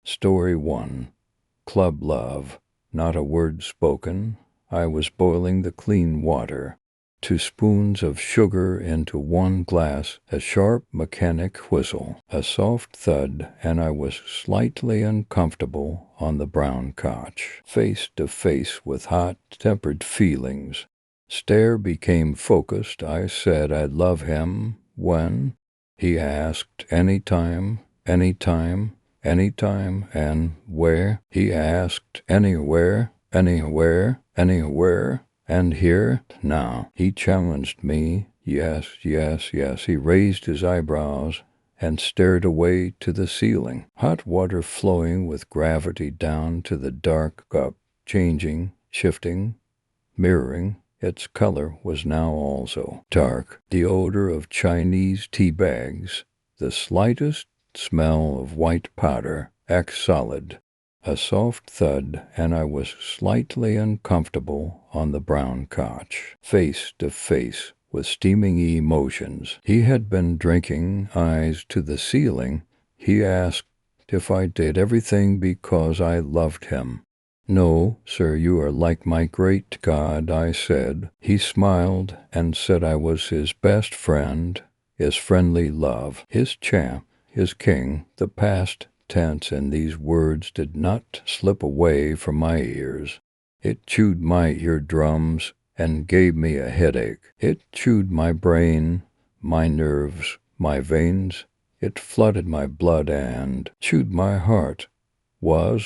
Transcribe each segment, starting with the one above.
Story 1. Club Love. Not a word spoken. I was boiling the clean water. 2 spoons of sugar into 1 glass, a sharp mechanic whistle, a soft thud, and I was slightly uncomfortable on the brown couch, face to face with hot-tempered feelings. Stare became focused. I said I'd love him when? He asked. Anytime, and where? He asked. Anywhere, and here, now. He challenged me. Yes. He raised his eyebrows and stared away to the ceiling. Hot water flowing with gravity down to the dark cup, changing, shifting, mirroring. Its color was now also dark. The odor of Chinese tea bags, the slightest smell of white powder, solid. A soft thud, and I was slightly uncomfortable on the brown couch, face to face with steaming emotions. He had been drinking, eyes to the ceiling. He asked if I did everything because I loved him. No, sir, you are like my great God, I said. He smiled and said I was his best friend, his friendly love, his champ, his king. The past tense in these words did not slip away from my ears. It chewed my eardrums and gave me a headache. It chewed my brain, my nerves, my veins. It flooded my blood and chewed my heart.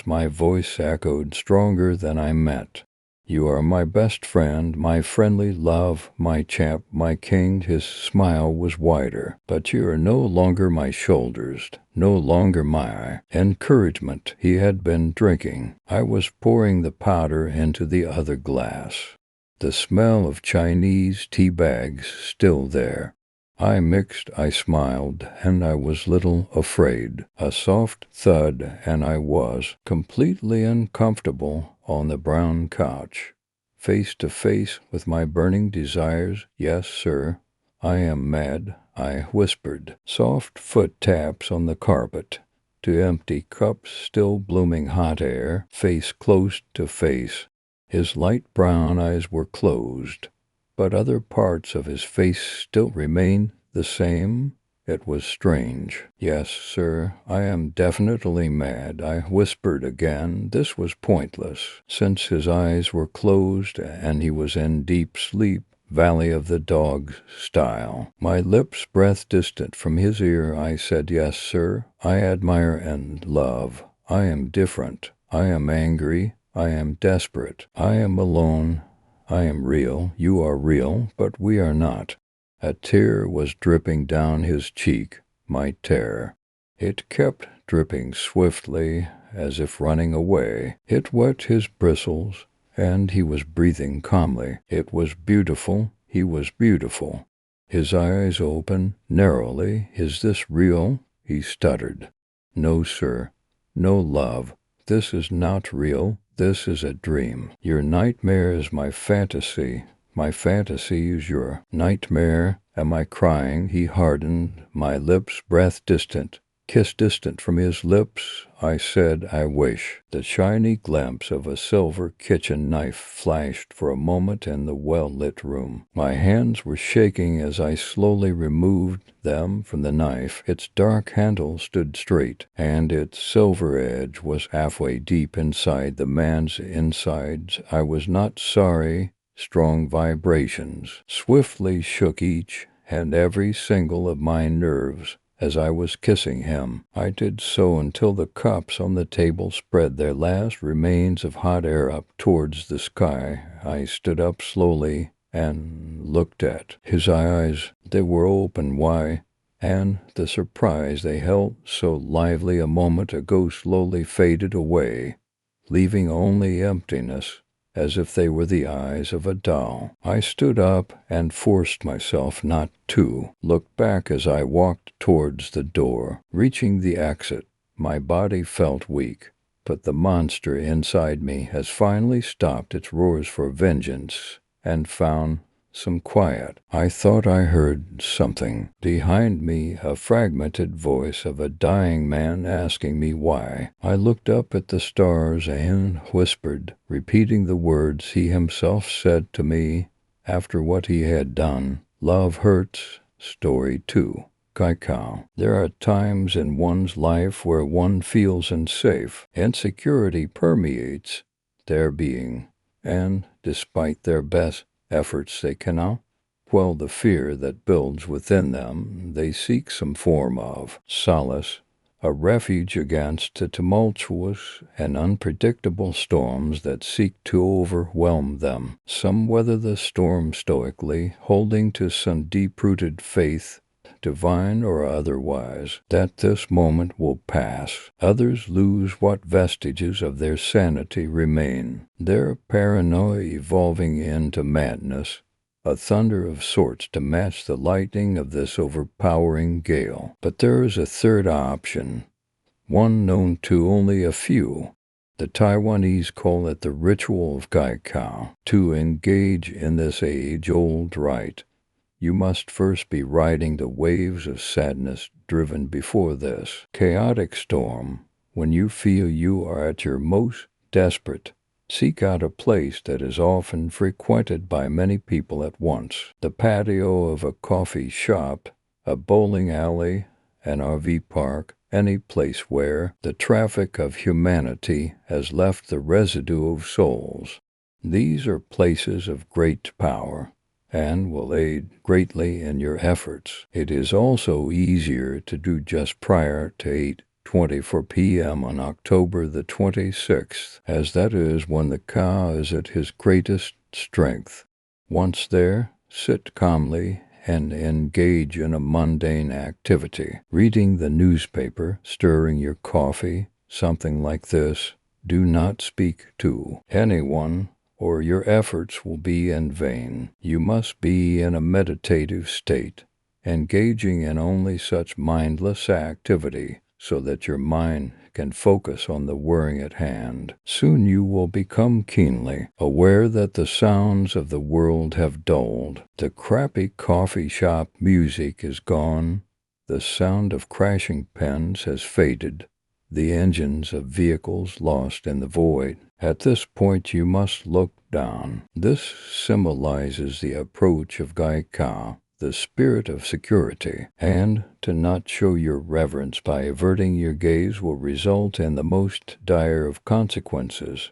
My voice echoed stronger than I meant. You are my best friend, my friendly love, my champ, my king. His smile was wider. But you are no longer my shoulders, no longer my encouragement. He had been drinking. I was pouring the powder into the other glass. The smell of Chinese tea bags still there. I mixed, I smiled, and I was little afraid. A soft thud, and I was completely uncomfortable on the brown couch, face to face with my burning desires. Yes, sir, I am mad, I whispered. Soft foot taps on the carpet, 2 empty cups, still blooming hot air, face close to face. His light brown eyes were closed, but other parts of his face still remained the same. It was strange. Yes, sir, I am definitely mad, I whispered again. This was pointless, since his eyes were closed and he was in deep sleep, Valley of the Dog style. My lips breath distant from his ear, I said, yes, sir, I admire and love. I am different. I am angry. I am desperate. I am alone. I am real. You are real, but we are not. A tear was dripping down his cheek, my terror. It kept dripping swiftly, as if running away. It wet his bristles, and he was breathing calmly. It was beautiful. He was beautiful. His eyes open narrowly. Is this real? He stuttered. No, sir. No, love. This is not real. This is a dream. Your nightmare is my fantasy. My fantasy is your nightmare. Am I crying? He hardened. My lips, breath distant. Kiss distant from his lips. I said, I wish. The shiny glimpse of a silver kitchen knife flashed for a moment in the well-lit room. My hands were shaking as I slowly removed them from the knife. Its dark handle stood straight, and its silver edge was halfway deep inside the man's insides. I was not sorry. Strong vibrations swiftly shook each and every single of my nerves. As I was kissing him, I did so until the cups on the table spread their last remains of hot air up towards the sky. I stood up slowly and looked at his eyes. They were open wide, and the surprise they held so lively a moment ago slowly faded away, leaving only emptiness, as if they were the eyes of a doll. I stood up and forced myself not to look back as I walked towards the door. Reaching the exit, my body felt weak, but the monster inside me has finally stopped its roars for vengeance and found some quiet. I thought I heard something. Behind me, a fragmented voice of a dying man asking me why. I looked up at the stars and whispered, repeating the words he himself said to me after what he had done. Love hurts. Story 2. Kaikau. There are times in one's life where one feels unsafe. Insecurity permeates their being, and despite their best efforts, they cannot quell the fear that builds within them. They seek some form of solace, a refuge against the tumultuous and unpredictable storms that seek to overwhelm them. Some weather the storm stoically, holding to some deep-rooted faith, divine or otherwise, that this moment will pass. Others lose what vestiges of their sanity remain, their paranoia evolving into madness, a thunder of sorts to match the lightning of this overpowering gale. But there is a third option, one known to only a few. The Taiwanese call it the ritual of Gaikao. To engage in this age-old rite, you must first be riding the waves of sadness driven before this chaotic storm. When you feel you are at your most desperate, seek out a place that is often frequented by many people at once. The patio of a coffee shop, a bowling alley, an RV park, any place where the traffic of humanity has left the residue of souls. These are places of great power and will aid greatly in your efforts. It is also easier to do just prior to 8:24 p.m. on October the 26th, as that is when the Ka is at his greatest strength. Once there, sit calmly and engage in a mundane activity, reading the newspaper, stirring your coffee, something like this. Do not speak to anyone, or your efforts will be in vain. You must be in a meditative state, engaging in only such mindless activity so that your mind can focus on the work at hand. Soon you will become keenly aware that the sounds of the world have dulled. The crappy coffee shop music is gone. The sound of crashing pens has faded. The engines of vehicles lost in the void. At this point you must look down. This symbolizes the approach of Gaika, the spirit of security, and to not show your reverence by averting your gaze will result in the most dire of consequences.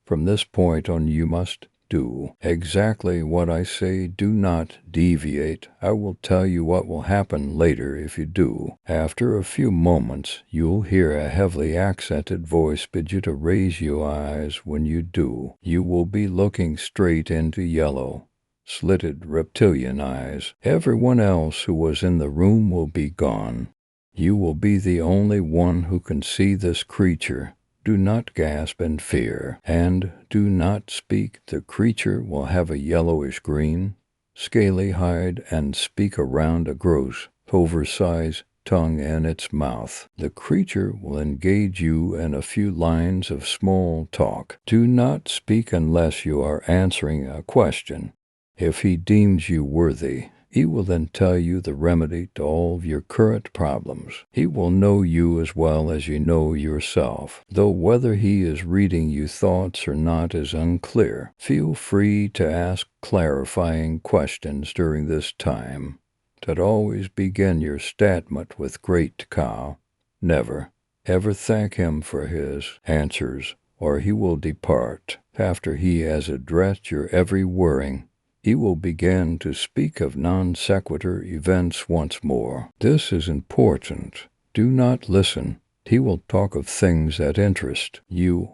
From this point on you must do exactly what I say. Do not deviate. I will tell you what will happen later if you do. After a few moments, you'll hear a heavily accented voice bid you to raise your eyes. When you do, you will be looking straight into yellow, slitted reptilian eyes. Everyone else who was in the room will be gone. You will be the only one who can see this creature. Do not gasp in fear, and do not speak. The creature will have a yellowish-green, scaly hide and speak around a gross, oversized tongue in its mouth. The creature will engage you in a few lines of small talk. Do not speak unless you are answering a question. If he deems you worthy, he will then tell you the remedy to all of your current problems. He will know you as well as you know yourself, though whether he is reading you thoughts or not is unclear. Feel free to ask clarifying questions during this time. But always begin your statement with great Ka. Never, ever thank him for his answers, or he will depart. After he has addressed your every worrying, he will begin to speak of non-sequitur events once more. This is important. Do not listen. He will talk of things that interest you.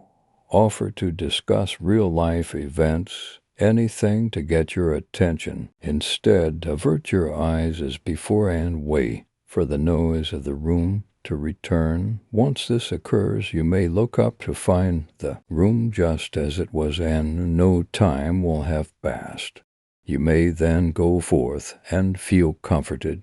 Offer to discuss real-life events, anything to get your attention. Instead, avert your eyes as before and wait for the noise of the room to return. Once this occurs, you may look up to find the room just as it was, and no time will have passed. You may then go forth and feel comforted,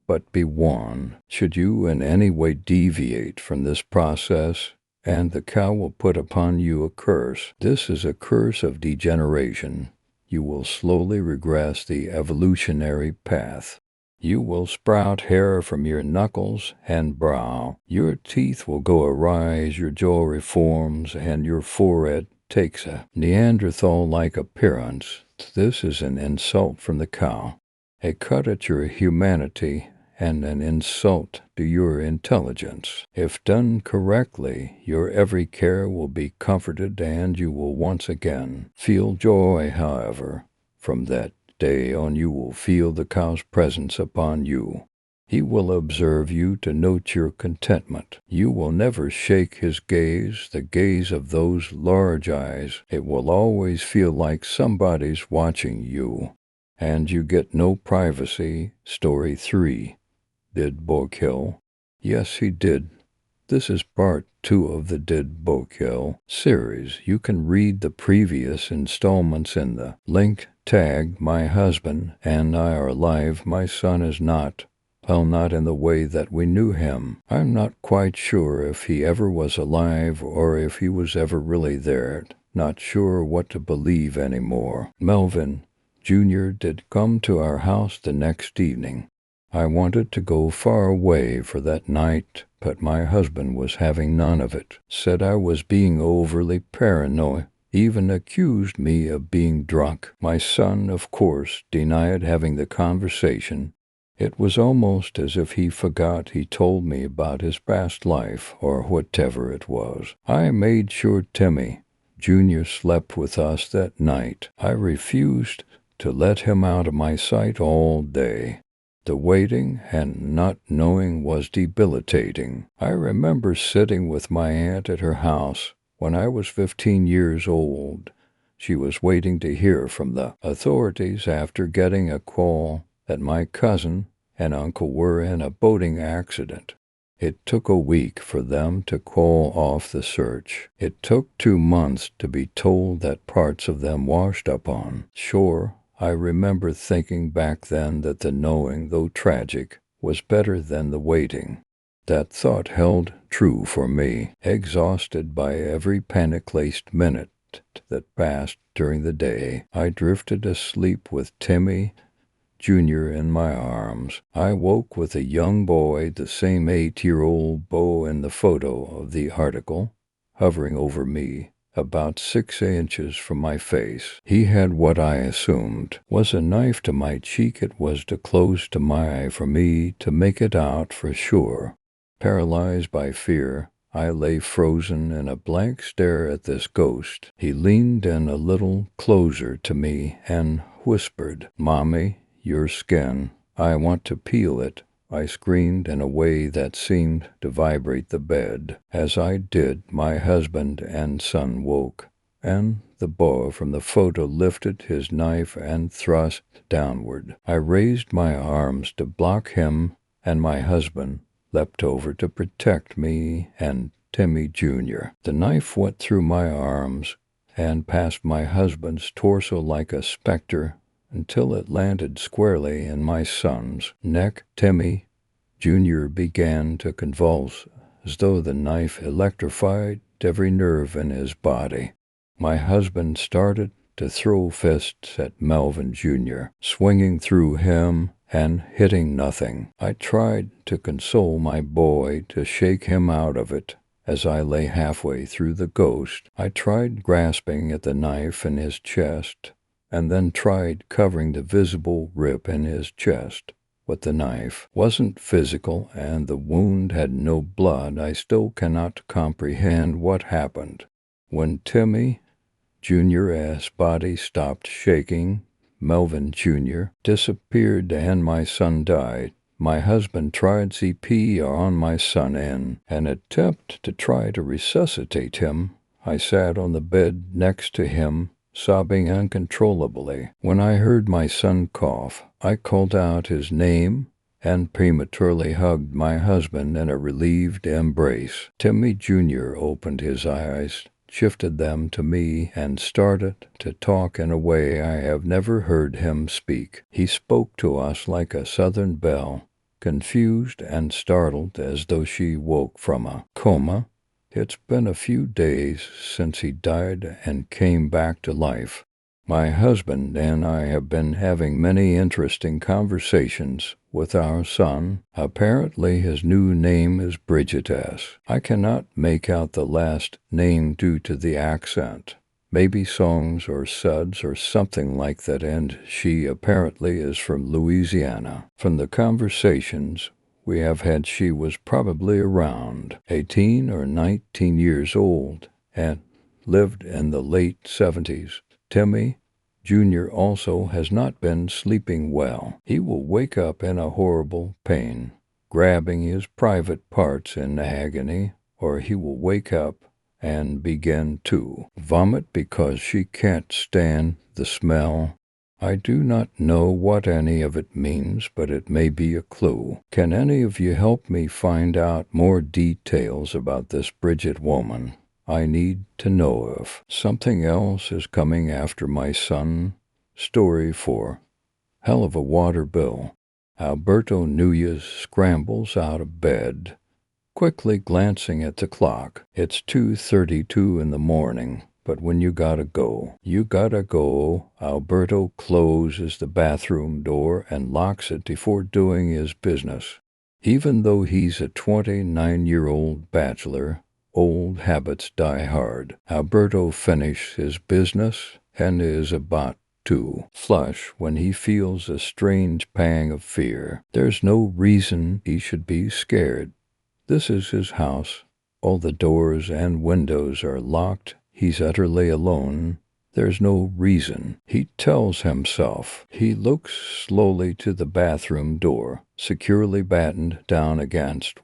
but be warned, should you in any way deviate from this process, and the cow will put upon you a curse. This is a curse of degeneration. you will slowly regress the evolutionary path. You will sprout hair from your knuckles and brow. Your teeth will go awry as your jaw reforms and your forehead takes a Neanderthal-like appearance. This is an insult from the cow, a cut at your humanity, and an insult to your intelligence. If done correctly, your every care will be comforted and you will once again feel joy. However, from that day on you will feel the cow's presence upon you. He will observe you to note your contentment. You will never shake his gaze, the gaze of those large eyes. It will always feel like somebody's watching you. And you get no privacy. Story 3. Did Bo kill? Yes, he did. This is part 2 of the Did Bo Kill series. You can read the previous installments in the link tag. My husband and I are alive. My son is not. Well, not in the way that we knew him. I'm not quite sure if he ever was alive or if he was ever really there. Not sure what to believe anymore. Melvin Jr. did come to our house the next evening. I wanted to go far away for that night, but my husband was having none of it. Said I was being overly paranoid. Even accused me of being drunk. My son, of course, denied having the conversation. It was almost as if he forgot he told me about his past life, or whatever it was. I made sure Timmy Jr. slept with us that night. I refused to let him out of my sight all day. The waiting and not knowing was debilitating. I remember sitting with my aunt at her house when I was 15 years old. She was waiting to hear from the authorities after getting a call that my cousin and uncle were in a boating accident. It took a week for them to call off the search. It took 2 months to be told that parts of them washed up on shore. I remember thinking back then that the knowing, though tragic, was better than the waiting. That thought held true for me. Exhausted by every panic-laced minute that passed during the day, I drifted asleep with Timmy Jr. in my arms. I woke with a young boy, the same 8-year-old Bo in the photo of the article, hovering over me about 6 inches from my face. He had what I assumed was a knife to my cheek. It was too close to my eye for me to make it out for sure. Paralyzed by fear, I lay frozen in a blank stare at this ghost. He leaned in a little closer to me and whispered, "Mommy, your skin. I want to peel it." I screamed in a way that seemed to vibrate the bed. As I did, my husband and son woke, and the boy from the photo lifted his knife and thrust downward. I raised my arms to block him, and my husband leapt over to protect me and Timmy Jr. The knife went through my arms and past my husband's torso like a specter until it landed squarely in my son's neck. Timmy Jr. began to convulse as though the knife electrified every nerve in his body. My husband started to throw fists at Melvin Jr., swinging through him and hitting nothing. I tried to console my boy, to shake him out of it. As I lay halfway through the ghost, I tried grasping at the knife in his chest, and then tried covering the visible rip in his chest. But the knife wasn't physical, and the wound had no blood. I still cannot comprehend what happened. When Timmy Jr.'s body stopped shaking, Melvin Jr. disappeared and my son died. My husband tried CPR on my son in an attempt to try to resuscitate him. I sat on the bed next to him, sobbing uncontrollably. When I heard my son cough, I called out his name and prematurely hugged my husband in a relieved embrace. Timmy Jr. opened his eyes, shifted them to me, and started to talk in a way I have never heard him speak. He spoke to us like a southern belle, confused and startled as though she woke from a coma. "It's been a few days since he died and came back to life. My husband and I have been having many interesting conversations with our son. Apparently his new name is Bridget S. I cannot make out the last name due to the accent. Maybe Songs or Suds or something like that, and she apparently is from Louisiana. From the conversations we have had, she was probably around 18 or 19 years old and lived in the late 70s. Timmy Jr. also has not been sleeping well. He will wake up in a horrible pain, grabbing his private parts in agony, or he will wake up and begin to vomit because she can't stand the smell. I do not know what any of it means, but it may be a clue. Can any of you help me find out more details about this Bridget woman? I need to know if something else is coming after my son. Story 4. Hell of a water bill. Alberto Nunez scrambles out of bed, quickly glancing at the clock. It's 2:32 in the morning, but when you gotta go, you gotta go. Alberto closes the bathroom door and locks it before doing his business. Even though he's a 29-year-old bachelor, old habits die hard. Alberto finishes his business and is about to flush when he feels a strange pang of fear. There's no reason he should be scared. This is his house. All the doors and windows are locked. He's utterly alone. There's no reason, he tells himself. He looks slowly to the bathroom door, securely battened down against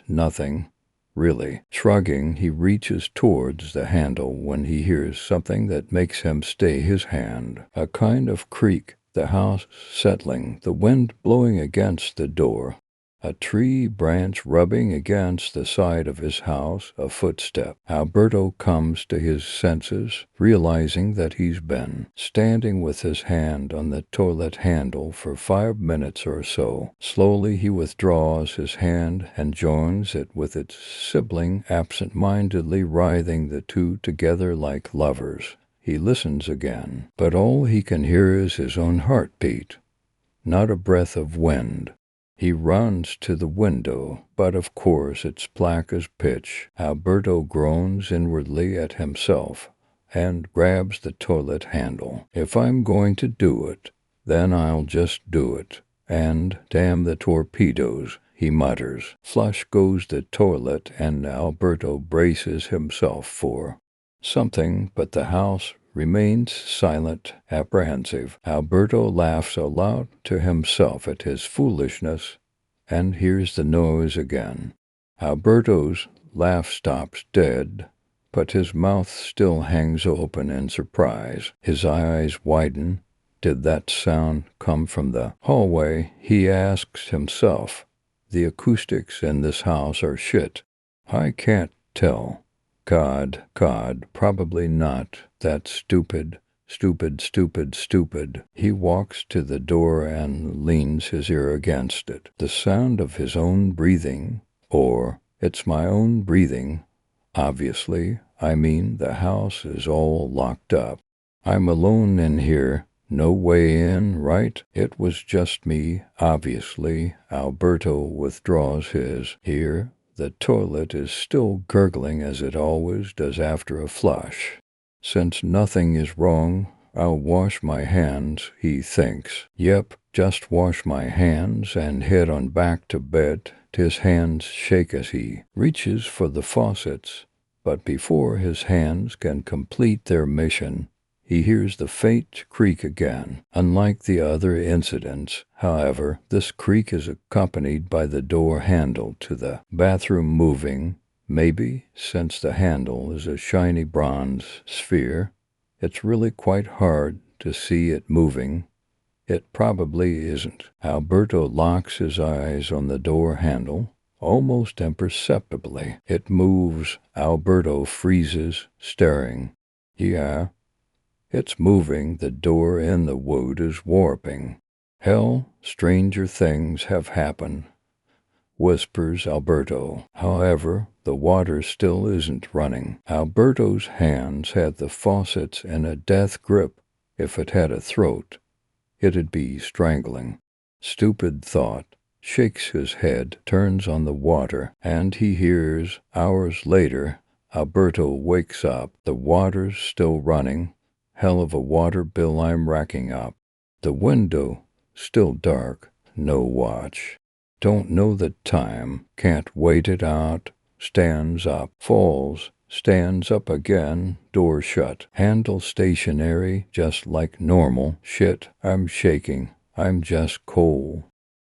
nothing, really. Shrugging, he reaches towards the handle when he hears something that makes him stay his hand. A kind of creak, the house settling, the wind blowing against the door. A tree branch rubbing against the side of his house, a footstep. Alberto comes to his senses, realizing that he's been standing with his hand on the toilet handle for 5 minutes or so. Slowly he withdraws his hand and joins it with its sibling, absent-mindedly writhing the two together like lovers. He listens again, but all he can hear is his own heartbeat, not a breath of wind. He runs to the window, but of course it's black as pitch. Alberto groans inwardly at himself and grabs the toilet handle. If I'm going to do it, then I'll just do it. And damn the torpedoes, he mutters. Flush goes the toilet, and Alberto braces himself for something, but the house remains silent, apprehensive. Alberto laughs aloud to himself at his foolishness and hears the noise again. Alberto's laugh stops dead, but his mouth still hangs open in surprise. His eyes widen. Did that sound come from the hallway? He asks himself. The acoustics in this house are shit. I can't tell. God, probably not. That's stupid. He walks to the door and leans his ear against it. The sound of his own breathing, or it's my own breathing, obviously. I mean, the house is all locked up. I'm alone in here. No way in, right? It was just me, obviously. Alberto withdraws his ear. The toilet is still gurgling as it always does after a flush. Since nothing is wrong, I'll wash my hands, he thinks. Yep, just wash my hands and head on back to bed. His hands shake as he reaches for the faucets, but before his hands can complete their mission, he hears the faint creak again. Unlike the other incidents, however, this creak is accompanied by the door handle to the bathroom moving. Maybe, since the handle is a shiny bronze sphere, it's really quite hard to see it moving. It probably isn't. Alberto locks his eyes on the door handle. Almost imperceptibly, it moves. Alberto freezes, staring. Yeah, it's moving. The door in the wood is warping. Hell, stranger things have happened, whispers Alberto. However, The water still isn't running. Alberto's hands had the faucets in a death grip. If it had a throat, it'd be strangling. Stupid thought. Shakes his head, turns on the water, and he hears, hours later, Alberto wakes up. The water's still running. Hell of a water bill I'm racking up. The window, still dark, no watch. Don't know the time, can't wait it out. Stands up, falls, stands up again, door shut. Handle stationary, just like normal. Shit, I'm shaking, I'm just cold.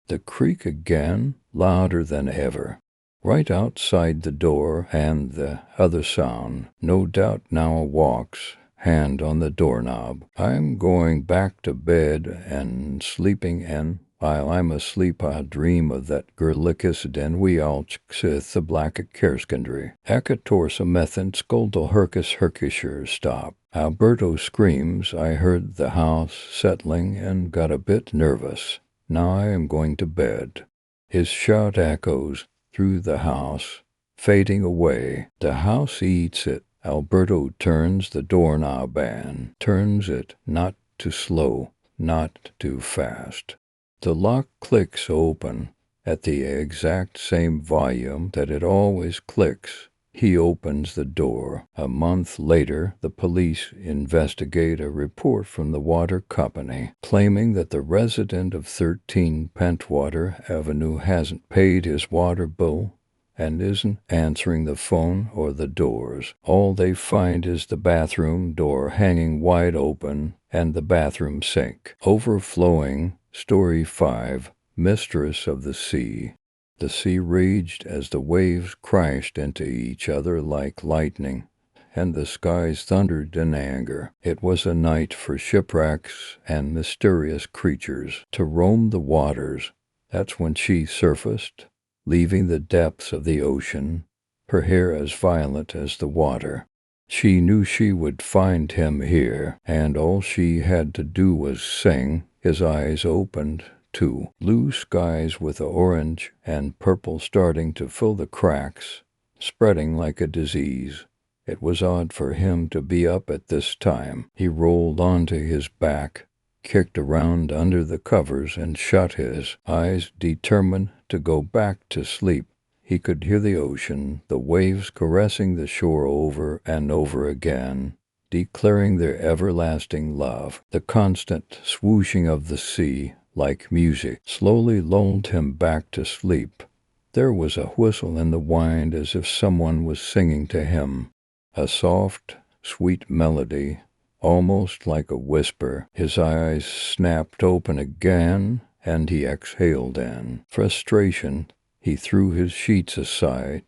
The creak again, louder than ever. Right outside the door, and the other sound. No doubt now walks, hand on the doorknob. I'm going back to bed and sleeping, and while I'm asleep I'll dream of that gerlikisden we all sith the black kerskandry. Akatorsa methan skoldal herkus herkisher stop. Alberto screams. I heard the house settling and got a bit nervous. Now I am going to bed. His shout echoes through the house, fading away. The house eats it. Alberto turns the doorknob and turns it, not too slow, not too fast. The lock clicks open at the exact same volume that it always clicks. He opens the door. A month later, the police investigate a report from the water company claiming that the resident of 13 Pentwater Avenue hasn't paid his water bill and isn't answering the phone or the doors. All they find is the bathroom door hanging wide open and the bathroom sink overflowing. Story 5, Mistress of the Sea. The sea raged as the waves crashed into each other like lightning, and the skies thundered in anger. It was a night for shipwrecks and mysterious creatures to roam the waters. That's when she surfaced, leaving the depths of the ocean, her hair as violet as the water. She knew she would find him here, and all she had to do was sing. His eyes opened to blue skies with orange and purple starting to fill the cracks, spreading like a disease. It was odd for him to be up at this time. He rolled onto his back, kicked around under the covers, and shut his eyes, determined to go back to sleep. He could hear the ocean, the waves caressing the shore over and over again, declaring their everlasting love. The constant swooshing of the sea, like music, slowly lulled him back to sleep. There was a whistle in the wind as if someone was singing to him. A soft, sweet melody, almost like a whisper. His eyes snapped open again, and he exhaled in frustration. He threw his sheets aside.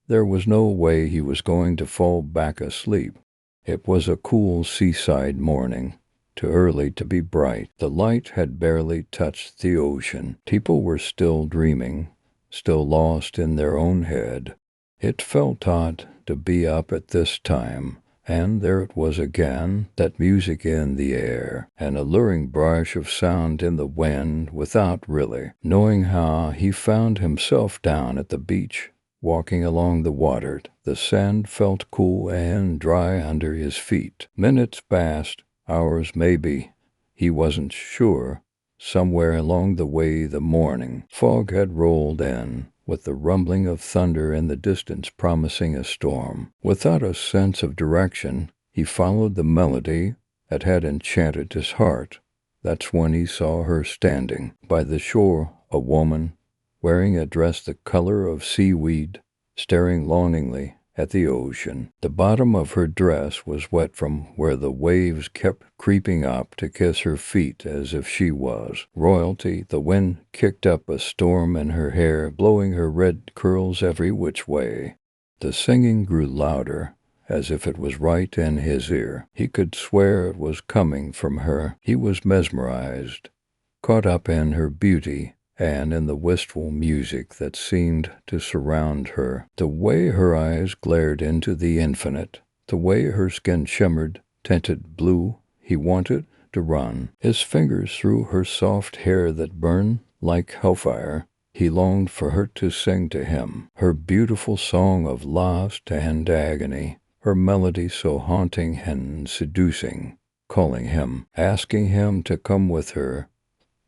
There was no way he was going to fall back asleep. It was a cool seaside morning, too early to be bright. The light had barely touched the ocean. People were still dreaming, still lost in their own head. It felt odd to be up at this time, and there it was again, that music in the air, an alluring brush of sound in the wind without really knowing how. He found himself down at the beach, walking along the water. The sand felt cool and dry under his feet. Minutes passed, hours maybe. He wasn't sure. Somewhere along the way the morning fog had rolled in, with the rumbling of thunder in the distance promising a storm. Without a sense of direction, he followed the melody that had enchanted his heart. That's when he saw her standing by the shore, a woman, wearing a dress the color of seaweed, staring longingly at the ocean. The bottom of her dress was wet from where the waves kept creeping up to kiss her feet as if she was royalty. The wind kicked up a storm in her hair, blowing her red curls every which way. The singing grew louder, as if it was right in his ear. He could swear it was coming from her. He was mesmerized, caught up in her beauty, and in the wistful music that seemed to surround her. The way her eyes glared into the infinite, the way her skin shimmered, tinted blue. He wanted to run his fingers through her soft hair that burned like hellfire. He longed for her to sing to him her beautiful song of lust and agony, her melody so haunting and seducing, calling him, asking him to come with her,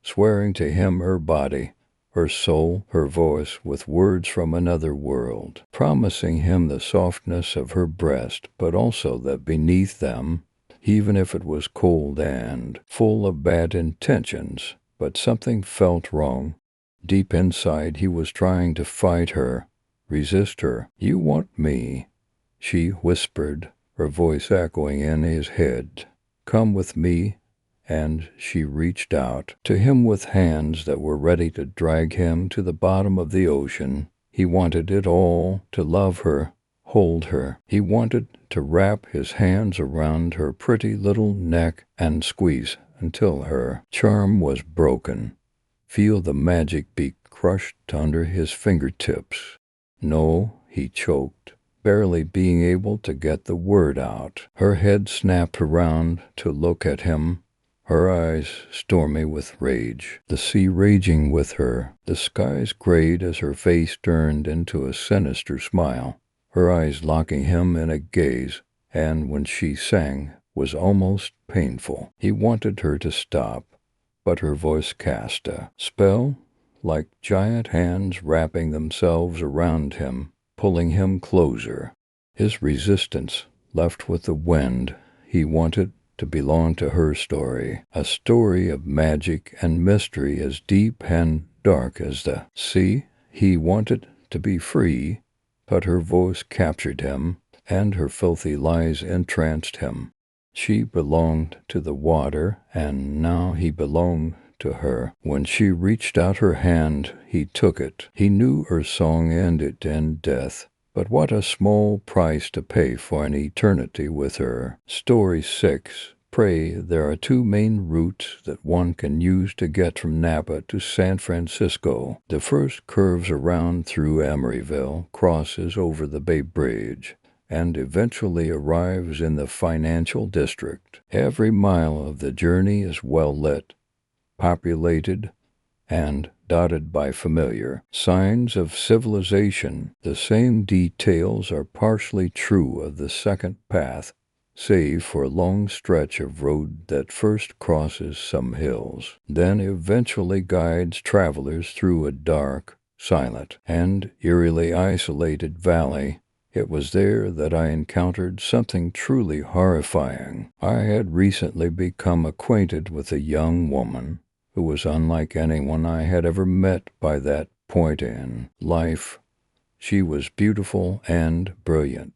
swearing to him her body, her soul, her voice, with words from another world, promising him the softness of her breast, but also that beneath them, even if it was cold and full of bad intentions, but something felt wrong. Deep inside he was trying to fight her, resist her. "You want me," she whispered, her voice echoing in his head. "Come with me." And she reached out to him with hands that were ready to drag him to the bottom of the ocean. He wanted it all, to love her, hold her. He wanted to wrap his hands around her pretty little neck and squeeze until her charm was broken. Feel the magic be crushed under his fingertips. "No," he choked, barely being able to get the word out. Her head snapped around to look at him, her eyes stormy with rage, the sea raging with her. The skies grayed as her face turned into a sinister smile, her eyes locking him in a gaze, and when she sang, was almost painful. He wanted her to stop, but her voice cast a spell, like giant hands wrapping themselves around him, pulling him closer. His resistance left with the wind. He wanted to belong to her story, a story of magic and mystery as deep and dark as the sea. He wanted to be free, but her voice captured him, and her filthy lies entranced him. She belonged to the water, and now he belonged to her. When she reached out her hand, he took it. He knew her song ended in death, but what a small price to pay for an eternity with her. Story 6. Pray, there are two main routes that one can use to get from Napa to San Francisco. The first curves around through Emeryville, crosses over the Bay Bridge, and eventually arrives in the financial district. Every mile of the journey is well lit, populated, and dotted by familiar signs of civilization. The same details are partially true of the second path, save for a long stretch of road that first crosses some hills, then eventually guides travelers through a dark, silent, and eerily isolated valley. It was there that I encountered something truly horrifying. I had recently become acquainted with a young woman who was unlike anyone I had ever met by that point in life. She was beautiful and brilliant,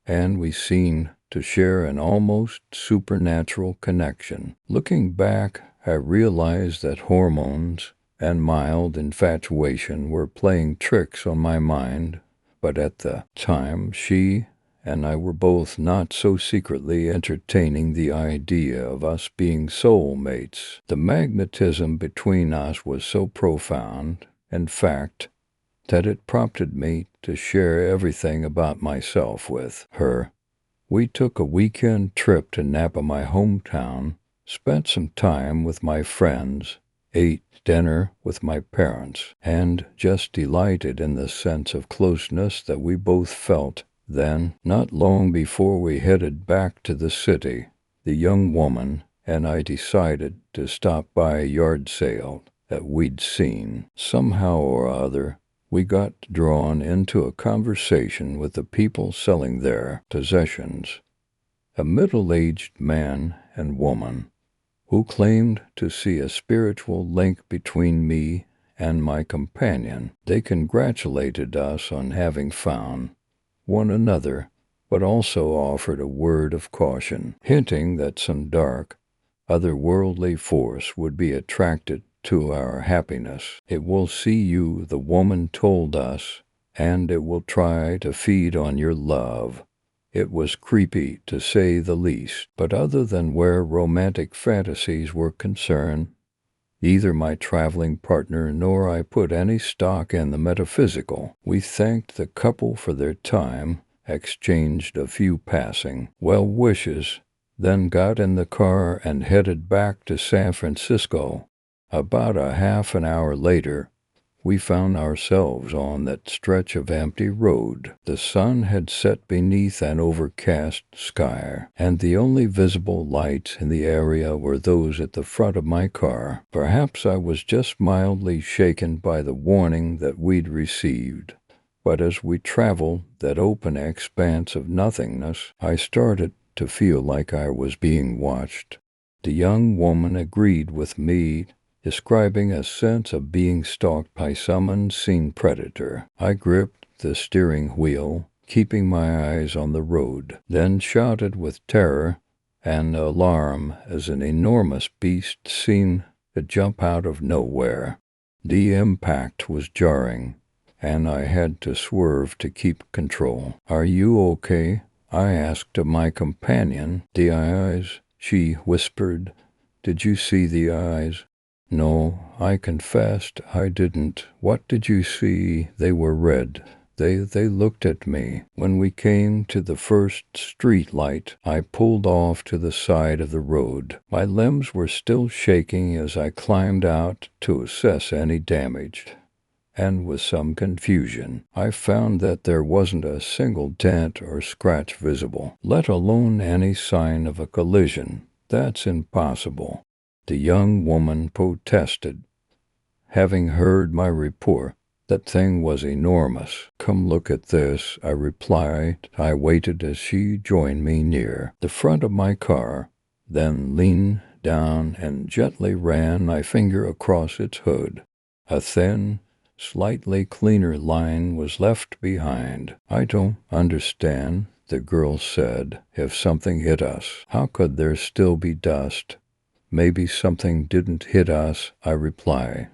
and we seemed to share an almost supernatural connection. Looking back, I realized that hormones and mild infatuation were playing tricks on my mind, but at the time she and I were both not so secretly entertaining the idea of us being soulmates. The magnetism between us was so profound, in fact, that it prompted me to share everything about myself with her. We took a weekend trip to Napa, my hometown, spent some time with my friends, ate dinner with my parents, and just delighted in the sense of closeness that we both felt. Then, not long before we headed back to the city, the young woman and I decided to stop by a yard sale that we'd seen. Somehow or other, we got drawn into a conversation with the people selling their possessions, a middle-aged man and woman who claimed to see a spiritual link between me and my companion. They congratulated us on having found one another, but also offered a word of caution, hinting that some dark, otherworldly force would be attracted to our happiness. "It will see you," the woman told us, "and it will try to feed on your love." It was creepy, to say the least, but other than where romantic fantasies were concerned, neither my traveling partner nor I put any stock in the metaphysical. We thanked the couple for their time, exchanged a few passing well wishes, then got in the car and headed back to San Francisco. About a half an hour later, we found ourselves on that stretch of empty road. The sun had set beneath an overcast sky, and the only visible lights in the area were those at the front of my car. Perhaps I was just mildly shaken by the warning that we'd received. But as we traveled that open expanse of nothingness, I started to feel like I was being watched. The young woman agreed with me, describing a sense of being stalked by some unseen predator. I gripped the steering wheel, keeping my eyes on the road, then shouted with terror and alarm as an enormous beast seemed to jump out of nowhere. The impact was jarring, and I had to swerve to keep control. "Are you okay?" I asked of my companion. "The eyes," she whispered. "Did you see the eyes?" "No," I confessed, "I didn't." "What did you see?" "They were red. They looked at me." When we came to the first street light, I pulled off to the side of the road. My limbs were still shaking as I climbed out to assess any damage, and with some confusion, I found that there wasn't a single dent or scratch visible, let alone any sign of a collision. "That's impossible," the young woman protested. Having heard my report, "That thing was enormous." "Come look at this," I replied. I waited as she joined me near the front of my car, then leaned down and gently ran my finger across its hood. A thin, slightly cleaner line was left behind. "I don't understand," the girl said. "If something hit us, how could there still be dust?" "Maybe something didn't hit us," I reply.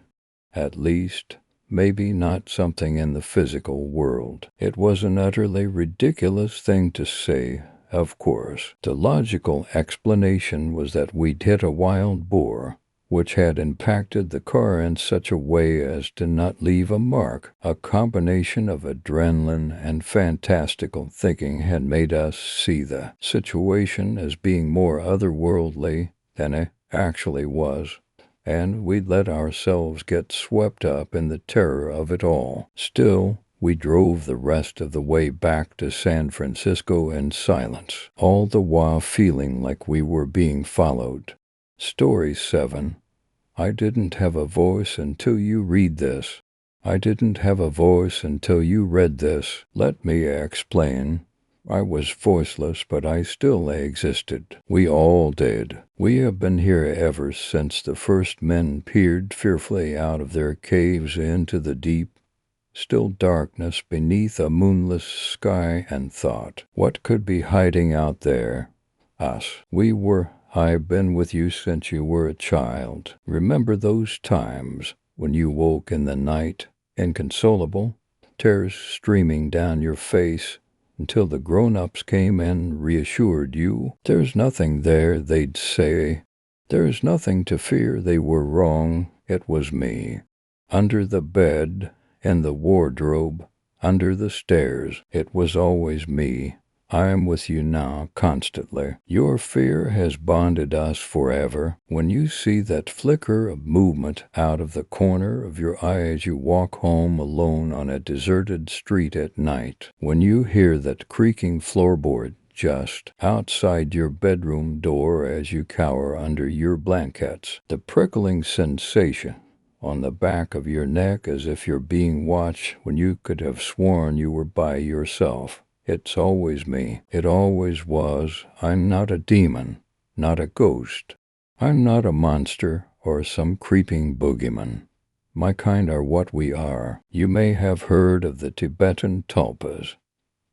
"At least, maybe not something in the physical world." It was an utterly ridiculous thing to say, of course. The logical explanation was that we'd hit a wild boar, which had impacted the car in such a way as to not leave a mark. A combination of adrenaline and fantastical thinking had made us see the situation as being more otherworldly than it actually was, and we let ourselves get swept up in the terror of it all. Still, we drove the rest of the way back to San Francisco in silence, all the while feeling like we were being followed. Story 7. I didn't have a voice until you read this. I didn't have a voice until you read this. Let me explain. I was voiceless, but I still existed. We all did. We have been here ever since the first men peered fearfully out of their caves into the deep, still darkness beneath a moonless sky and thought, what could be hiding out there? Us. I've been with you since you were a child. Remember those times when you woke in the night, inconsolable, tears streaming down your face, until the grown-ups came and reassured you? "There's nothing there," they'd say. "There's nothing to fear." They were wrong. It was me. Under the bed, in the wardrobe, under the stairs, it was always me. I am with you now, constantly. Your fear has bonded us forever. When you see that flicker of movement out of the corner of your eye as you walk home alone on a deserted street at night, when you hear that creaking floorboard just outside your bedroom door as you cower under your blankets, the prickling sensation on the back of your neck as if you're being watched when you could have sworn you were by yourself. It's always me. It always was. I'm not a demon, not a ghost. I'm not a monster or some creeping boogeyman. My kind are what we are. You may have heard of the Tibetan tulpas,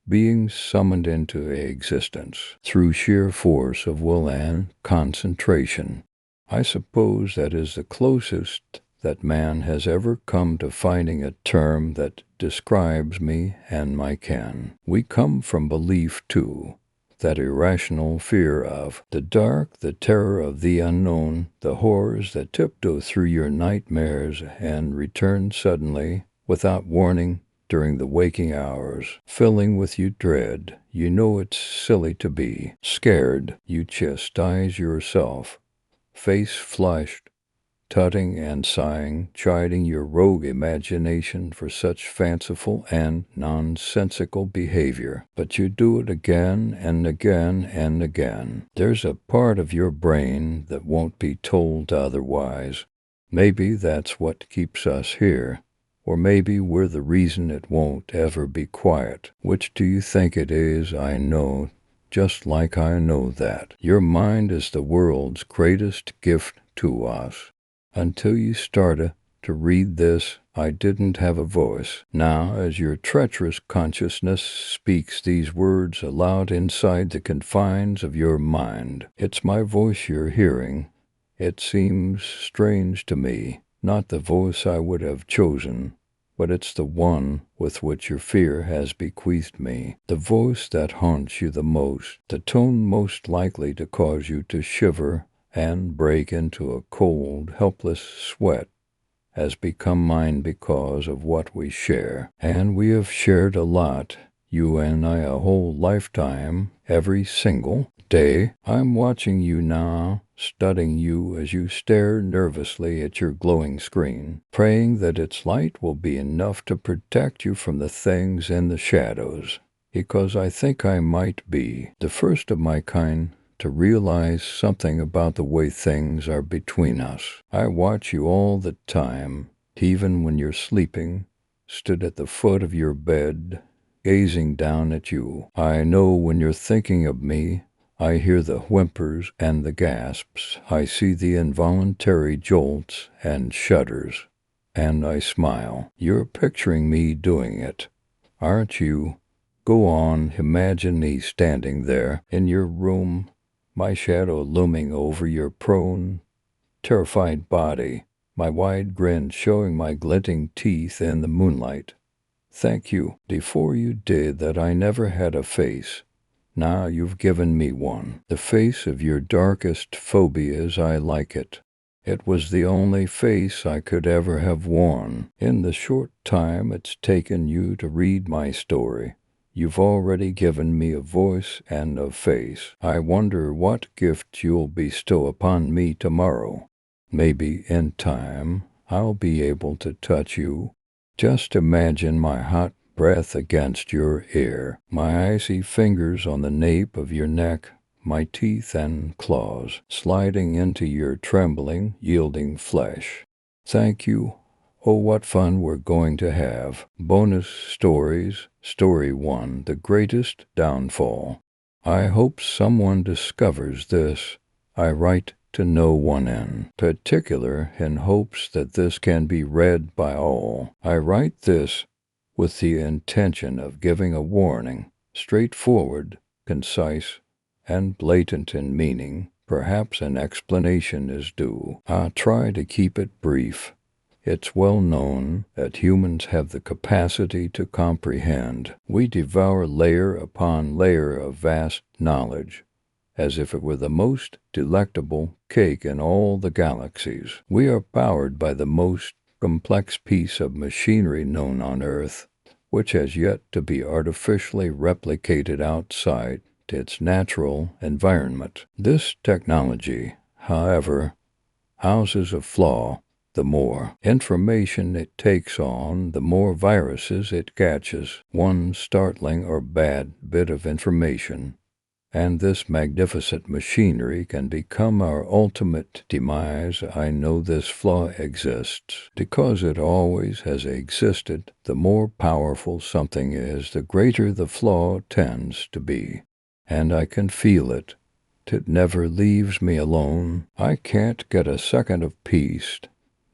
beings summoned into existence through sheer force of will and concentration. I suppose that is the closest that man has ever come to finding a term that describes me and my kin. We come from belief, too, that irrational fear of the dark, the terror of the unknown, the horrors that tiptoe through your nightmares and return suddenly, without warning, during the waking hours, filling with you dread. You know it's silly to be scared. You chastise yourself, face flushed, tutting and sighing, chiding your rogue imagination for such fanciful and nonsensical behavior. But you do it again and again and again. There's a part of your brain that won't be told otherwise. Maybe that's what keeps us here. Or maybe we're the reason it won't ever be quiet. Which do you think it is? I know, just like I know that. Your mind is the world's greatest gift to us. Until you started to read this, I didn't have a voice. Now, as your treacherous consciousness speaks these words aloud inside the confines of your mind, it's my voice you're hearing. It seems strange to me, not the voice I would have chosen, but it's the one with which your fear has bequeathed me, the voice that haunts you the most, the tone most likely to cause you to shiver and break into a cold, helpless sweat, has become mine because of what we share. And we have shared a lot, you and I, a whole lifetime, every single day. I'm watching you now, studying you as you stare nervously at your glowing screen, praying that its light will be enough to protect you from the things in the shadows, because I think I might be the first of my kind to realize something about the way things are between us. I watch you all the time, even when you're sleeping, stood at the foot of your bed, gazing down at you. I know when you're thinking of me. I hear the whimpers and the gasps. I see the involuntary jolts and shudders. And I smile. You're picturing me doing it, aren't you? Go on, imagine me standing there in your room, my shadow looming over your prone, terrified body, my wide grin showing my glinting teeth in the moonlight. Thank you. Before you did that, I never had a face. Now you've given me one, the face of your darkest phobias. I like it. It was the only face I could ever have worn. In the short time it's taken you to read my story, you've already given me a voice and a face. I wonder what gift you'll bestow upon me tomorrow. Maybe in time I'll be able to touch you. Just imagine my hot breath against your ear, my icy fingers on the nape of your neck, my teeth and claws sliding into your trembling, yielding flesh. Thank you. Oh, what fun we're going to have. Bonus stories. Story 1, The Greatest Downfall. I hope someone discovers this. I write to no one in particular in hopes that this can be read by all. I write this with the intention of giving a warning, straightforward, concise, and blatant in meaning. Perhaps an explanation is due. I'll try to keep it brief. It's well known that humans have the capacity to comprehend. We devour layer upon layer of vast knowledge, as if it were the most delectable cake in all the galaxies. We are powered by the most complex piece of machinery known on Earth, which has yet to be artificially replicated outside its natural environment. This technology, however, houses a flaw. The more information it takes on, the more viruses it catches. One startling or bad bit of information, and this magnificent machinery can become our ultimate demise. I know this flaw exists because it always has existed. The more powerful something is, the greater the flaw tends to be. And I can feel it. It never leaves me alone. I can't get a second of peace,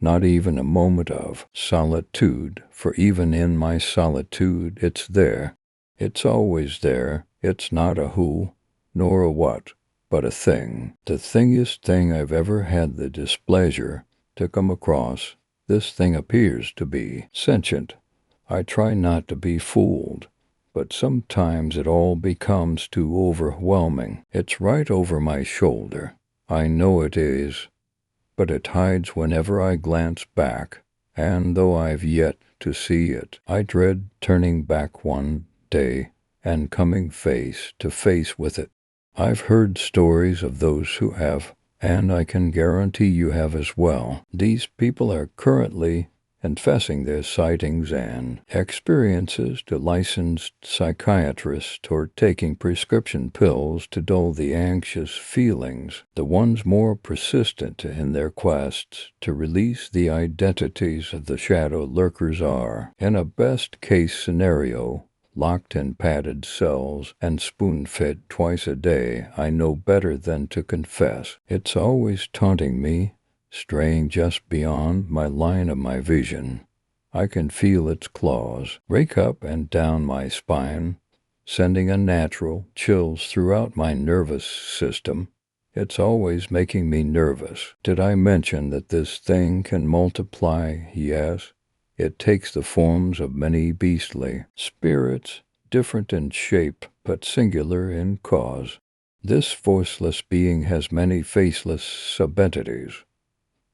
not even a moment of solitude, for even in my solitude it's there. It's always there. It's not a who, nor a what, but a thing. The thingest thing I've ever had the displeasure to come across. This thing appears to be sentient. I try not to be fooled, but sometimes it all becomes too overwhelming. It's right over my shoulder. I know it is, but it hides whenever I glance back, and though I've yet to see it, I dread turning back one day and coming face to face with it. I've heard stories of those who have And I can guarantee you have as well. These people are currently confessing their sightings and experiences to licensed psychiatrists or taking prescription pills to dull the anxious feelings. The ones more persistent in their quests to release the identities of the shadow lurkers are, in a best-case scenario, locked in padded cells and spoon-fed twice a day. I know better than to confess. It's always taunting me, straying just beyond my line of my vision. I can feel its claws rake up and down my spine, sending unnatural chills throughout my nervous system. It's always making me nervous. Did I mention that this thing can multiply? Yes. It takes the forms of many beastly spirits, different in shape but singular in cause. This voiceless being has many faceless subentities,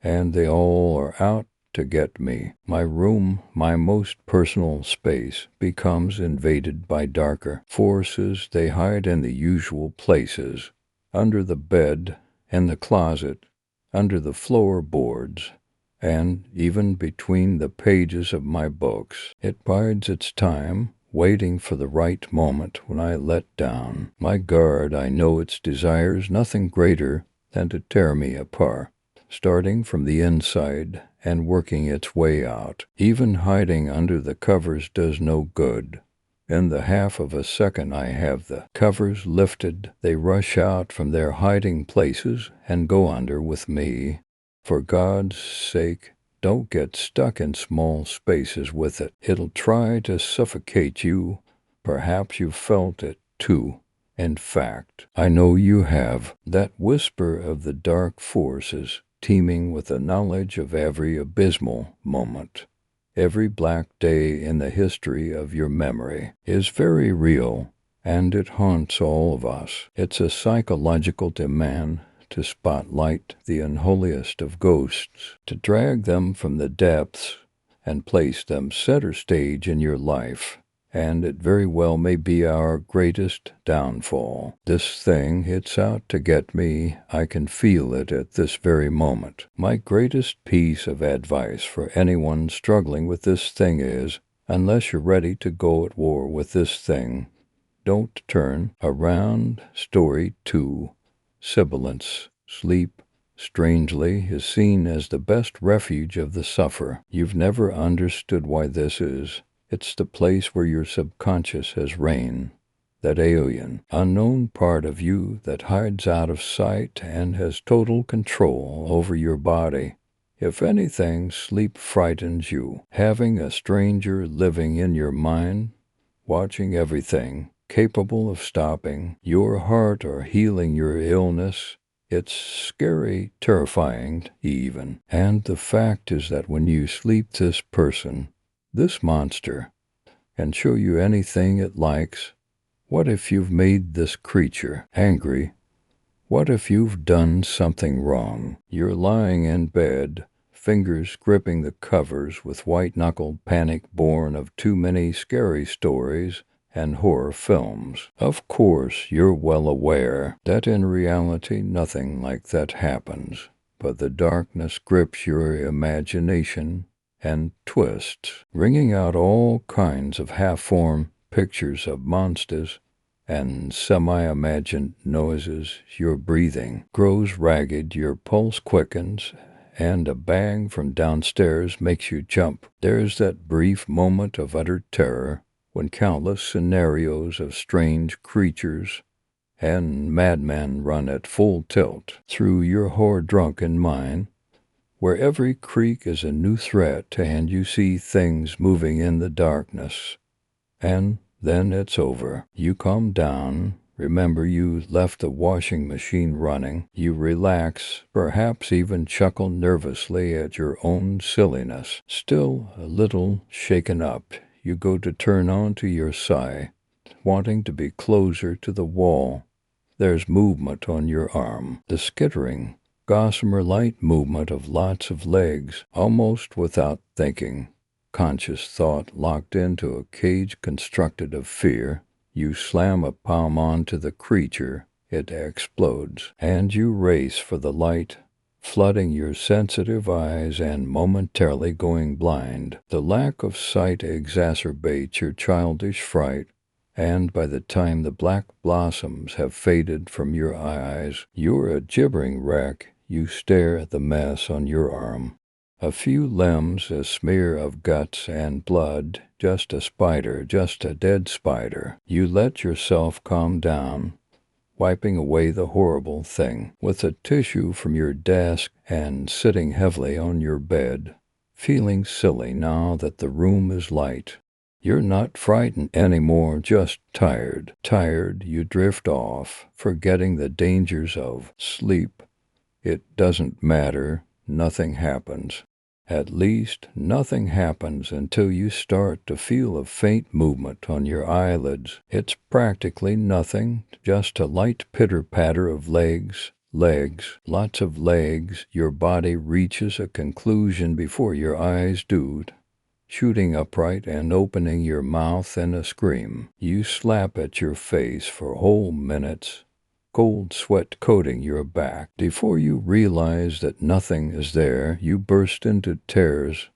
and they all are out to get me. My room, my most personal space, becomes invaded by darker forces. They hide in the usual places, under the bed, in the closet, under the floorboards, and even between the pages of my books. It bides its time, waiting for the right moment when I let down my guard. I know its desires nothing greater than to tear me apart, starting from the inside and working its way out. Even hiding under the covers does no good. In the half of a second I have the covers lifted, they rush out from their hiding places and go under with me. For God's sake, don't get stuck in small spaces with it. It'll try to suffocate you. Perhaps you've felt it, too. In fact, I know you have. That whisper of the dark forces, teeming with the knowledge of every abysmal moment, every black day in the history of your memory, is very real, and it haunts all of us. It's a psychological demand to spotlight the unholiest of ghosts, to drag them from the depths and place them center stage in your life. And it very well may be our greatest downfall. This thing, it's out to get me. I can feel it at this very moment. My greatest piece of advice for anyone struggling with this thing is, unless you're ready to go at war with this thing, don't turn around. Story 2. Sibilance. Sleep, strangely, is seen as the best refuge of the sufferer. You've never understood why this is. It's the place where your subconscious has reign, that alien, unknown part of you that hides out of sight and has total control over your body. If anything, sleep frightens you. Having a stranger living in your mind, watching everything, capable of stopping your heart or healing your illness, it's scary, terrifying even. And the fact is that when you sleep, this person, this monster, can show you anything it likes. What if you've made this creature angry? What if you've done something wrong? You're lying in bed, fingers gripping the covers with white-knuckled panic born of too many scary stories and horror films. Of course, you're well aware that in reality nothing like that happens, but the darkness grips your imagination and twists, bringing out all kinds of half-formed pictures of monsters and semi-imagined noises. Your breathing grows ragged, your pulse quickens, and a bang from downstairs makes you jump. There's that brief moment of utter terror when countless scenarios of strange creatures and madmen run at full tilt through your horror-drunken mind, where every creak is a new threat and you see things moving in the darkness. And then it's over. You calm down. Remember you left the washing machine running. You relax, perhaps even chuckle nervously at your own silliness. Still a little shaken up, you go to turn on to your side, wanting to be closer to the wall. There's movement on your arm, the skittering, gossamer light movement of lots of legs, almost without thinking. Conscious thought locked into a cage constructed of fear. You slam a palm onto the creature, it explodes, and you race for the light, flooding your sensitive eyes and momentarily going blind. The lack of sight exacerbates your childish fright, and by the time the black blossoms have faded from your eyes, you're a gibbering wreck. You stare at the mess on your arm. A few limbs, a smear of guts and blood, just a spider, just a dead spider. You let yourself calm down, wiping away the horrible thing with a tissue from your desk and sitting heavily on your bed, feeling silly now that the room is light. You're not frightened anymore, just tired. Tired, you drift off, forgetting the dangers of sleep. It doesn't matter. Nothing happens. At least, nothing happens until you start to feel a faint movement on your eyelids. It's practically nothing, just a light pitter-patter of legs, lots of legs. Your body reaches a conclusion before your eyes do, shooting upright and opening your mouth in a scream. You slap at your face for whole minutes, cold sweat coating your back. Before you realize that nothing is there, you burst into tears,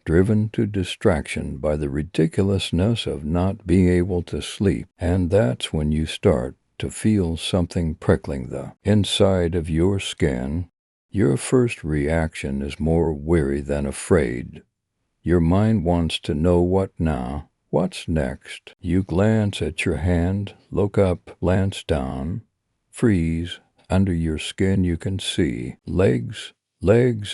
driven to distraction by the ridiculousness of not being able to sleep. And that's when you start to feel something prickling the inside of your skin. Your first reaction is more weary than afraid. Your mind wants to know what now, what's next. You glance at your hand, look up, glance down, freeze. Under your skin you can see legs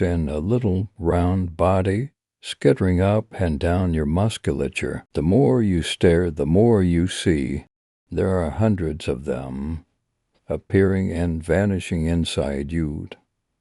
and a little round body skittering up and down your musculature. The more you stare, the more you see. There are hundreds of them, appearing and vanishing inside you.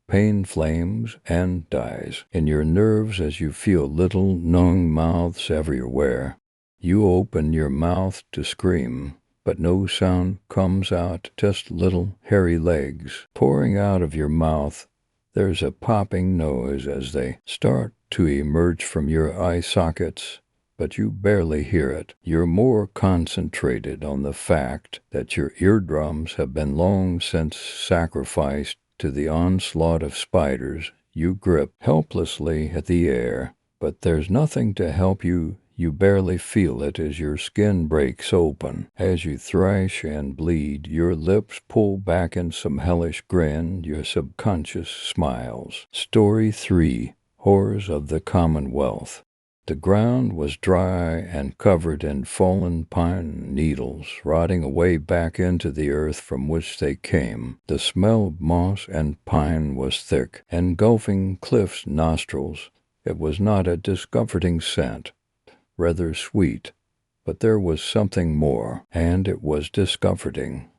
Pain flames and dies in your nerves as you feel little gnawing mouths everywhere. You open your mouth to scream, but no sound comes out, just little hairy legs pouring out of your mouth. There's a popping noise as they start to emerge from your eye sockets, but you barely hear it. You're more concentrated on the fact that your eardrums have been long since sacrificed to the onslaught of spiders. You grip helplessly at the air, but there's nothing to help you. You barely feel it as your skin breaks open. As you thrash and bleed, your lips pull back in some hellish grin. Your subconscious smiles. Story 3. Horrors of the Commonwealth. The ground was dry and covered in fallen pine needles, rotting away back into the earth from which they came. The smell of moss and pine was thick, engulfing Cliff's nostrils. It was not a discomforting scent, rather sweet, but there was something more, and it was discomforting,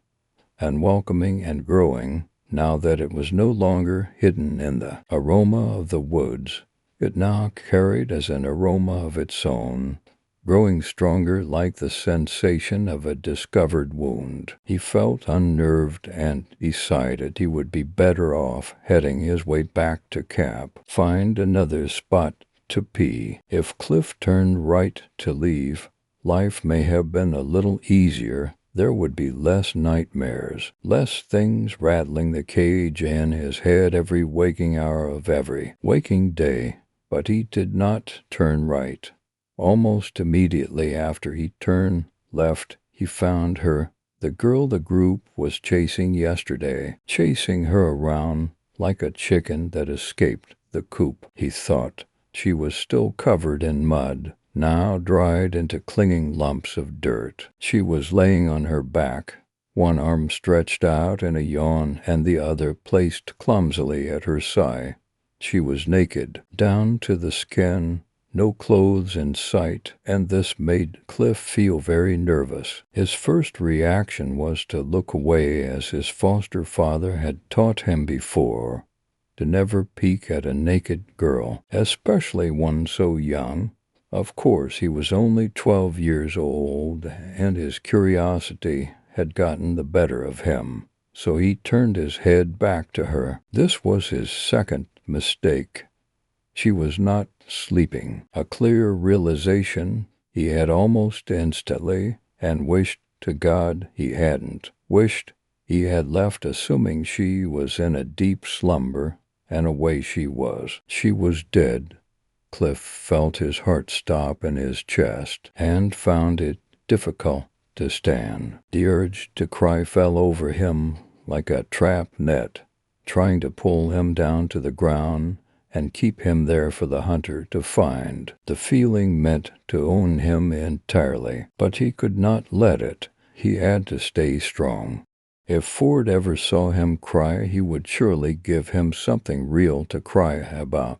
and welcoming and growing, now that it was no longer hidden in the aroma of the woods. It now carried as an aroma of its own, growing stronger like the sensation of a discovered wound. He felt unnerved and decided he would be better off heading his way back to camp, find another spot to pee. If Cliff turned right to leave, life may have been a little easier. There would be less nightmares, less things rattling the cage in his head every waking hour of every waking day. But he did not turn right. Almost immediately after he turned left, he found her, the girl the group was chasing yesterday, chasing her around like a chicken that escaped the coop. He thought she was still covered in mud, now dried into clinging lumps of dirt. She was laying on her back, one arm stretched out in a yawn and the other placed clumsily at her side. She was naked, down to the skin, no clothes in sight, and this made Cliff feel very nervous. His first reaction was to look away, as his foster father had taught him before, to never peek at a naked girl, especially one so young. Of course, he was only 12 years old, and his curiosity had gotten the better of him, so he turned his head back to her. This was his second mistake. She was not sleeping. A clear realization he had almost instantly, and wished to God he hadn't. Wished He had left assuming she was in a deep slumber, and away she was. She was dead. Cliff felt his heart stop in his chest, and found it difficult to stand. The urge to cry fell over him like a trapped net, trying to pull him down to the ground and keep him there for the hunter to find. The feeling meant to own him entirely, but he could not let it. He had to stay strong. If Ford ever saw him cry, he would surely give him something real to cry about.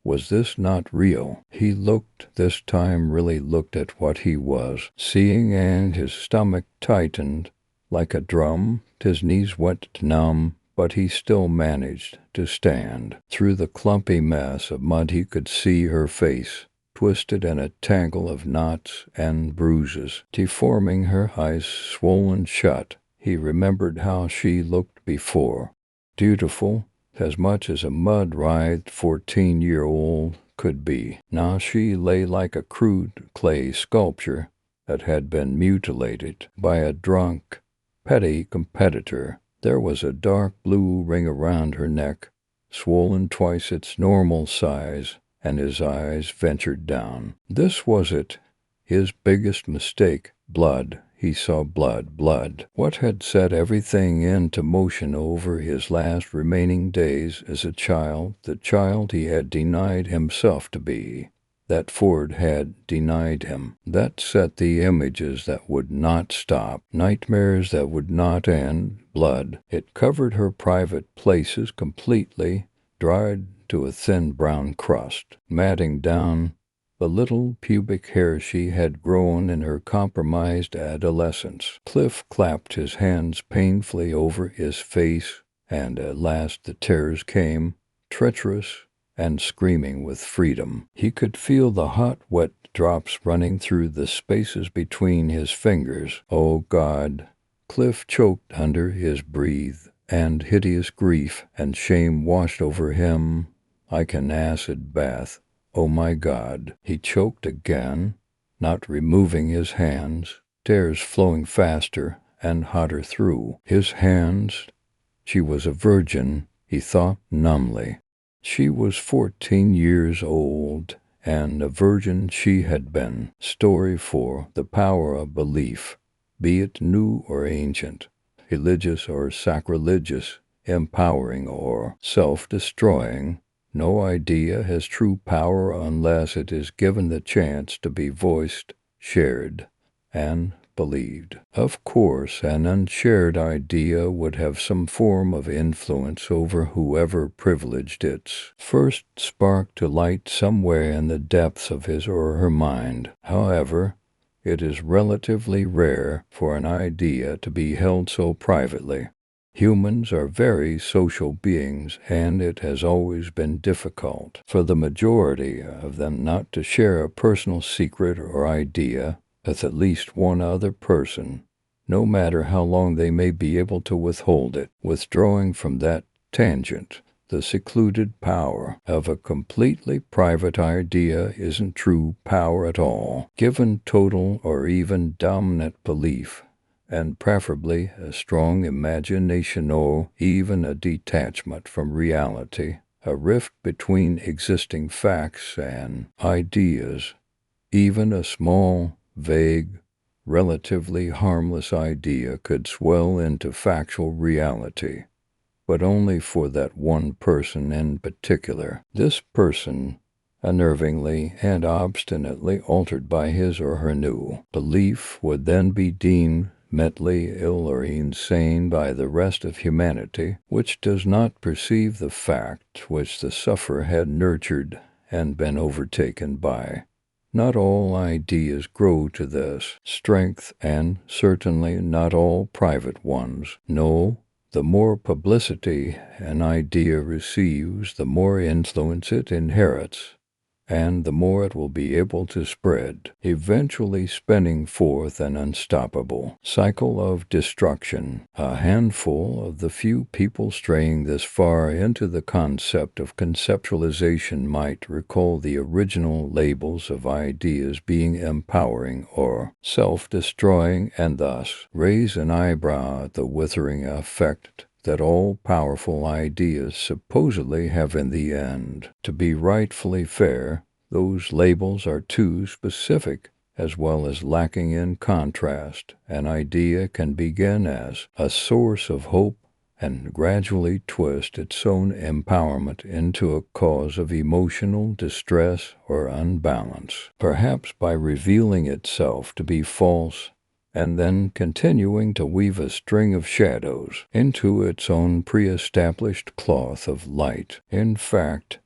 Was this not real? He looked, this time really looked at what he was seeing, and his stomach tightened like a drum. His knees went numb, but he still managed to stand. Through the clumpy mass of mud he could see her face, twisted in a tangle of knots and bruises, deforming her eyes swollen shut. He remembered how she looked before. Beautiful, as much as a mud-writhed 14-year-old could be. Now she lay like a crude clay sculpture that had been mutilated by a drunk, petty competitor. There was a dark blue ring around her neck, swollen twice its normal size, and his eyes ventured down. This was it, his biggest mistake. Blood. He saw blood. What had set everything into motion over his last remaining days as a child, the child he had denied himself to be, that Ford had denied him. That set the images that would not stop, nightmares that would not end. Blood. It covered her private places completely, dried to a thin brown crust, matting down the little pubic hair she had grown in her compromised adolescence. Cliff clapped his hands painfully over his face, and at last the tears came, treacherous and screaming with freedom. He could feel the hot, wet drops running through the spaces between his fingers. Oh, God! Cliff choked under his breath, and hideous grief and shame washed over him like an acid bath. Oh, my God! He choked again, not removing his hands, tears flowing faster and hotter through his hands. She was a virgin, he thought numbly. She was 14 years old, and a virgin she had been. Story 4. The power of belief, be it new or ancient, religious or sacrilegious, empowering or self-destroying. No idea has true power unless it is given the chance to be voiced, shared, and believed. Of course, an unshared idea would have some form of influence over whoever privileged its first spark to light somewhere in the depths of his or her mind. However, it is relatively rare for an idea to be held so privately. Humans are very social beings, and it has always been difficult for the majority of them not to share a personal secret or idea with at least one other person, no matter how long they may be able to withhold it. Withdrawing from that tangent, the secluded power of a completely private idea isn't true power at all. Given total or even dominant belief, and preferably a strong imagination or even a detachment from reality, a rift between existing facts and ideas, even a small, vague, relatively harmless idea could swell into factual reality, but only for that one person in particular. This person, unnervingly and obstinately altered by his or her new belief, would then be deemed mentally ill or insane by the rest of humanity, which does not perceive the fact which the sufferer had nurtured and been overtaken by. Not all ideas grow to this strength, and certainly not all private ones. No, the more publicity an idea receives, the more influence it inherits, and the more it will be able to spread, eventually spinning forth an unstoppable cycle of destruction. A handful of the few people straying this far into the concept of conceptualization might recall the original labels of ideas being empowering or self-destroying, and thus raise an eyebrow at the withering effect that all-powerful ideas supposedly have in the end. To be rightfully fair, those labels are too specific as well as lacking in contrast. An idea can begin as a source of hope and gradually twist its own empowerment into a cause of emotional distress or unbalance, perhaps by revealing itself to be false and then continuing to weave a string of shadows into its own pre-established cloth of light. In fact,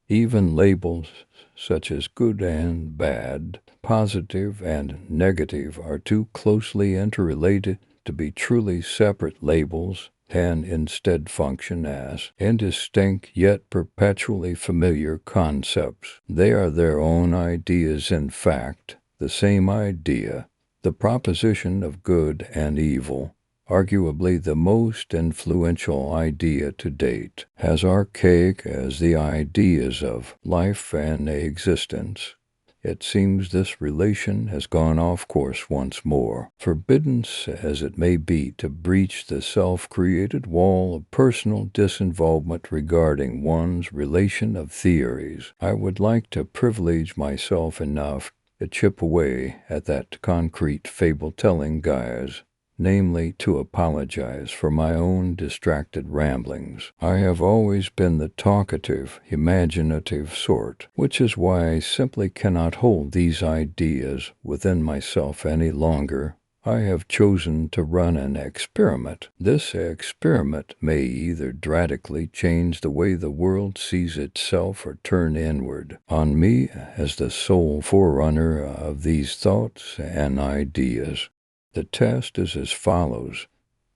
even labels such as good and bad, positive and negative, are too closely interrelated to be truly separate labels, and instead function as indistinct yet perpetually familiar concepts. They are their own ideas, in fact, the same idea. The proposition of good and evil, arguably the most influential idea to date, as archaic as the ideas of life and existence. It seems this relation has gone off course once more, forbidden as it may be to breach the self-created wall of personal disinvolvement regarding one's relation of theories. I would like to privilege myself enough to chip away at that concrete fable-telling guise, namely to apologize for my own distracted ramblings. I have always been the talkative, imaginative sort, which is why I simply cannot hold these ideas within myself any longer. I have chosen to run an experiment. This experiment may either drastically change the way the world sees itself or turn inward on me as the sole forerunner of these thoughts and ideas. The test is as follows.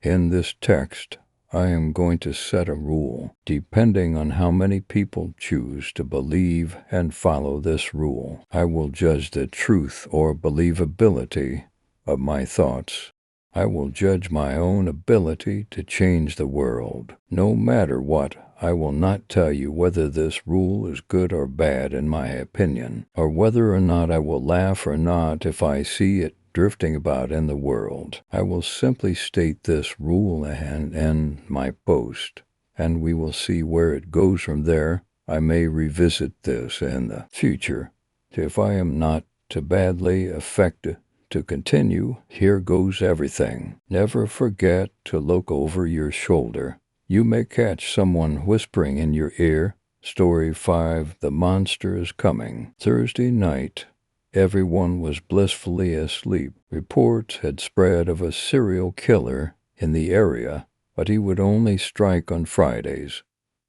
In this text, I am going to set a rule. Depending on how many people choose to believe and follow this rule, I will judge the truth or believability of my thoughts. I will judge my own ability to change the world. No matter what, I will not tell you whether this rule is good or bad in my opinion, or whether or not I will laugh or not if I see it drifting about in the world. I will simply state this rule and end my post, and we will see where it goes from there. I may revisit this in the future. If I am not too badly affected to continue, here goes everything. Never forget to look over your shoulder. You may catch someone whispering in your ear. Story 5, The Monster is Coming. Thursday night, everyone was blissfully asleep. Reports had spread of a serial killer in the area, but he would only strike on Fridays,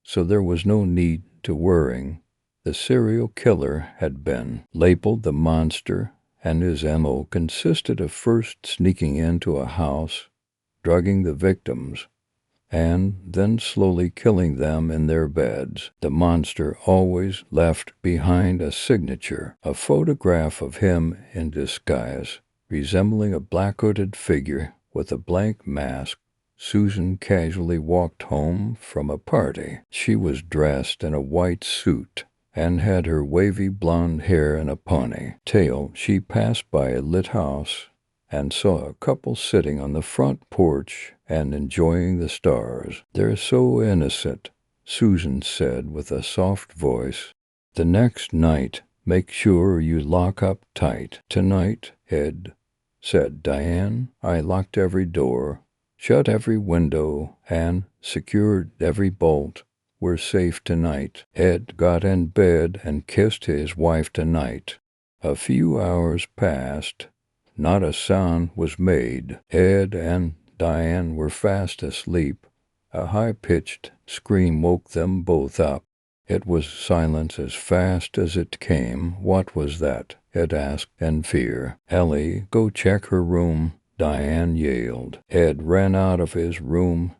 so there was no need to worrying. The serial killer had been labeled the monster, and his MO consisted of first sneaking into a house, drugging the victims, and then slowly killing them in their beds. The monster always left behind a signature, a photograph of him in disguise, resembling a black-hooded figure with a blank mask. Susan casually walked home from a party. She was dressed in a white suit and had her wavy blonde hair in a ponytail. She passed by a lit house and saw a couple sitting on the front porch and enjoying the stars. "They're so innocent," Susan said with a soft voice. "The next night, make sure you lock up tight." "Tonight, Ed," said Diane, "I locked every door, shut every window, and secured every bolt. We're safe tonight." Ed got in bed and kissed his wife tonight. A few hours passed. Not a sound was made. Ed and Diane were fast asleep. A high-pitched scream woke them both up. It was silence as fast as it came. "What was that?" Ed asked in fear. "Ellie, go check her room," Diane yelled. Ed ran out of his room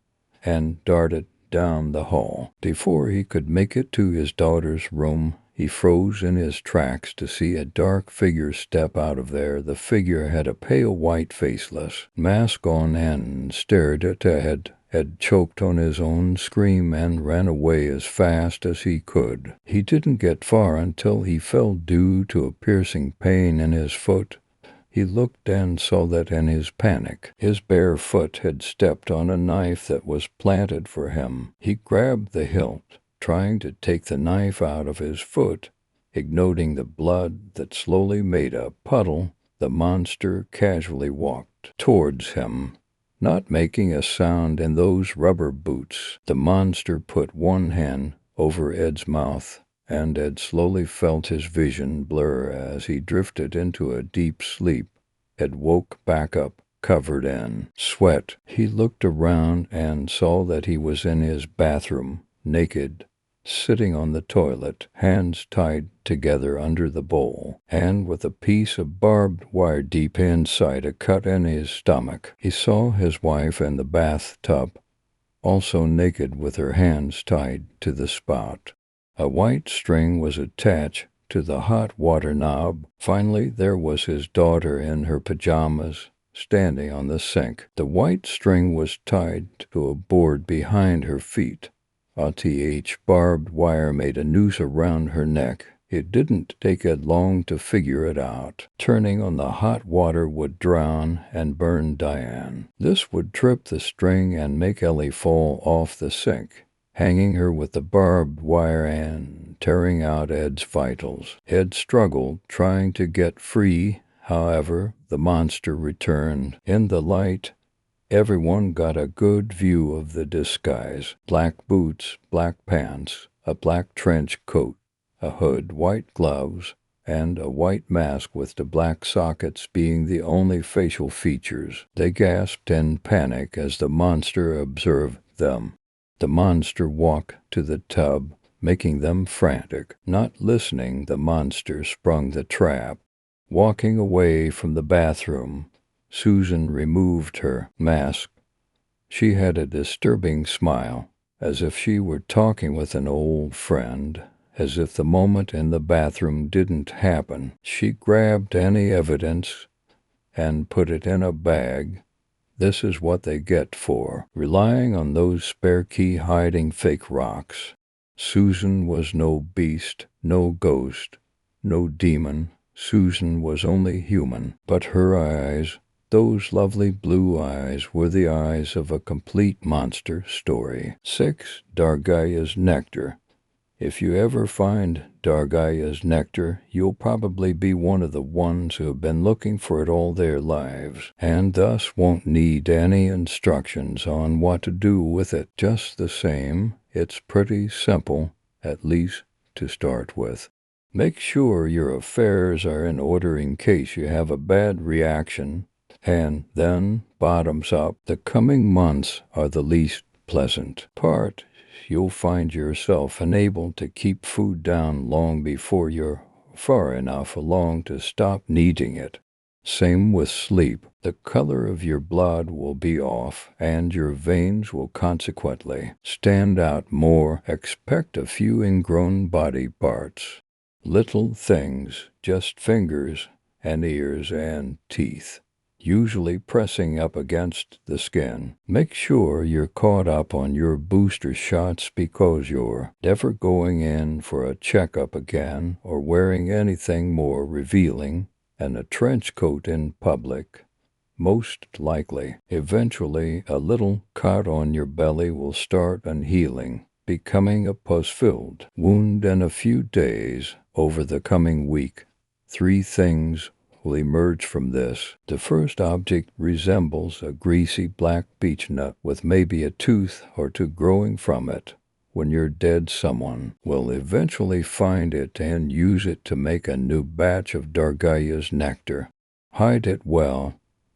and darted down the hall. Before he could make it to his daughter's room, He froze in his tracks to see a dark figure step out of there. The figure had a pale white faceless mask on and stared at Ed. Ed choked on his own scream and ran away as fast as he could. He didn't get far until he fell due to a piercing pain in his foot. He looked and saw that in his panic, his bare foot had stepped on a knife that was planted for him. He grabbed the hilt, trying to take the knife out of his foot. Ignoring the blood that slowly made a puddle, the monster casually walked towards him, not making a sound in those rubber boots. The monster put one hand over Ed's mouth, and Ed slowly felt his vision blur as he drifted into a deep sleep. Ed woke back up, covered in sweat. He looked around and saw that he was in his bathroom, naked, sitting on the toilet, hands tied together under the bowl, and with a piece of barbed wire deep inside a cut in his stomach. He saw his wife in the bathtub, also naked with her hands tied to the spout. A white string was attached to the hot water knob. Finally, there was his daughter in her pajamas, standing on the sink. The white string was tied to a board behind her feet. Barbed wire made a noose around her neck. It didn't take Ed long to figure it out. Turning on the hot water would drown and burn Diane. This would trip the string and make Ellie fall off the sink, hanging her with the barbed wire and tearing out Ed's vitals. Ed struggled, trying to get free. However, the monster returned. In the light, everyone got a good view of the disguise. Black boots, black pants, a black trench coat, a hood, white gloves, and a white mask with the black sockets being the only facial features. They gasped in panic as the monster observed them. The monster walked to the tub, making them frantic. Not listening, the monster sprung the trap. Walking away from the bathroom, Susan removed her mask. She had a disturbing smile, as if she were talking with an old friend, as if the moment in the bathroom didn't happen. She grabbed any evidence and put it in a bag. This is what they get for relying on those spare key hiding fake rocks. Susan was no beast, no ghost, no demon. Susan was only human, but her eyes, those lovely blue eyes, were the eyes of a complete monster story. 6. Dargaya's Nectar. If you ever find Dargaya's nectar, you'll probably be one of the ones who have been looking for it all their lives, and thus won't need any instructions on what to do with it. Just the same, it's pretty simple, at least to start with. Make sure your affairs are in order in case you have a bad reaction, and then, bottoms up, the coming months are the least pleasant part. You'll find yourself unable to keep food down long before you're far enough along to stop needing it. Same with sleep. The color of your blood will be off, and your veins will consequently stand out more. Expect a few ingrown body parts. Little things, just fingers and ears and teeth, usually pressing up against the skin. Make sure you're caught up on your booster shots because you're never going in for a checkup again or wearing anything more revealing than a trench coat in public. Most likely, eventually a little cut on your belly will start unhealing, becoming a pus-filled wound in a few days. Over the coming week, 3 things will emerge from this. The first object resembles a greasy black beech nut with maybe a tooth or 2 growing from it. When you're dead, someone will eventually find it and use it to make a new batch of Dargaya's nectar. Hide it well.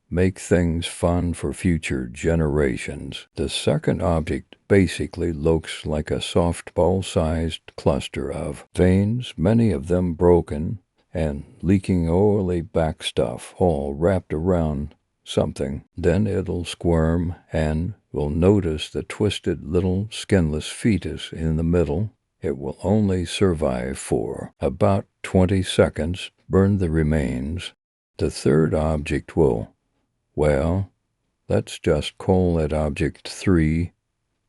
Make things fun for future generations. The second object basically looks like a softball-sized cluster of veins, many of them broken, and leaking oily back stuff, all wrapped around something. Then it'll squirm, and we'll notice the twisted little skinless fetus in the middle. It will only survive for about 20 seconds. Burn the remains. The third object will, well, let's just call it object 3.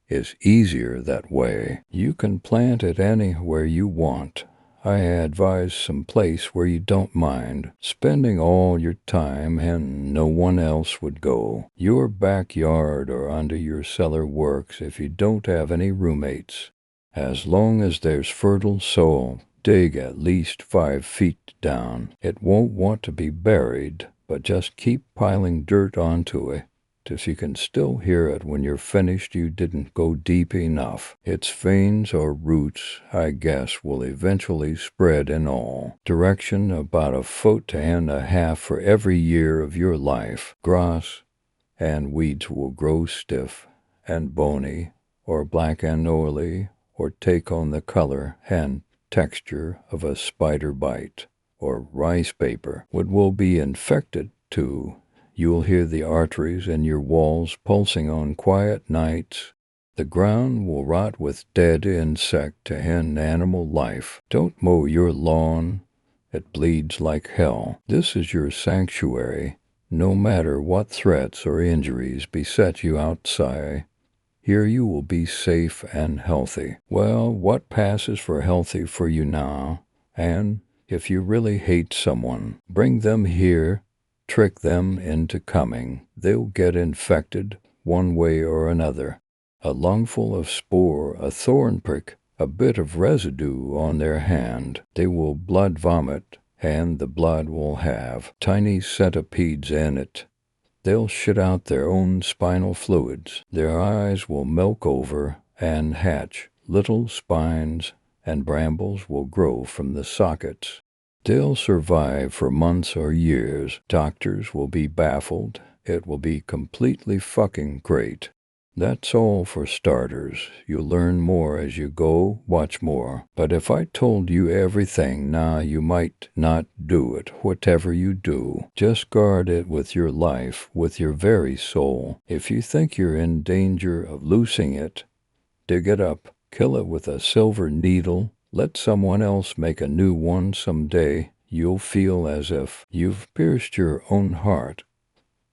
Is easier that way. You can plant it anywhere you want. I advise some place where you don't mind spending all your time and no one else would go. Your backyard or under your cellar works if you don't have any roommates. As long as there's fertile soil, dig at least 5 feet down. It won't want to be buried, but just keep piling dirt onto it. If you can still hear it when you're finished, you didn't go deep enough. Its veins or roots, I guess, will eventually spread in all direction about 1.5 feet for every year of your life. Grass and weeds will grow stiff and bony, or black and oily, or take on the color and texture of a spider bite or rice paper. Wood will be infected too. You'll hear the arteries in your walls pulsing on quiet nights. The ground will rot with dead insect and animal life. Don't mow your lawn. It bleeds like hell. This is your sanctuary. No matter what threats or injuries beset you outside, here you will be safe and healthy. Well, what passes for healthy for you now? And if you really hate someone, bring them here. Trick them into coming. They'll get infected one way or another. A lungful of spore, a thorn prick, a bit of residue on their hand. They will blood vomit, and the blood will have tiny centipedes in it. They'll shit out their own spinal fluids. Their eyes will milk over and hatch. Little spines and brambles will grow from the sockets. They'll survive for months or years. Doctors will be baffled. It will be completely fucking great. That's all for starters. You'll learn more as you go, watch more. But if I told you everything now, you might not do it. Whatever you do, just guard it with your life, with your very soul. If you think you're in danger of losing it, dig it up, kill it with a silver needle. Let someone else make a new one someday. You'll feel as if you've pierced your own heart.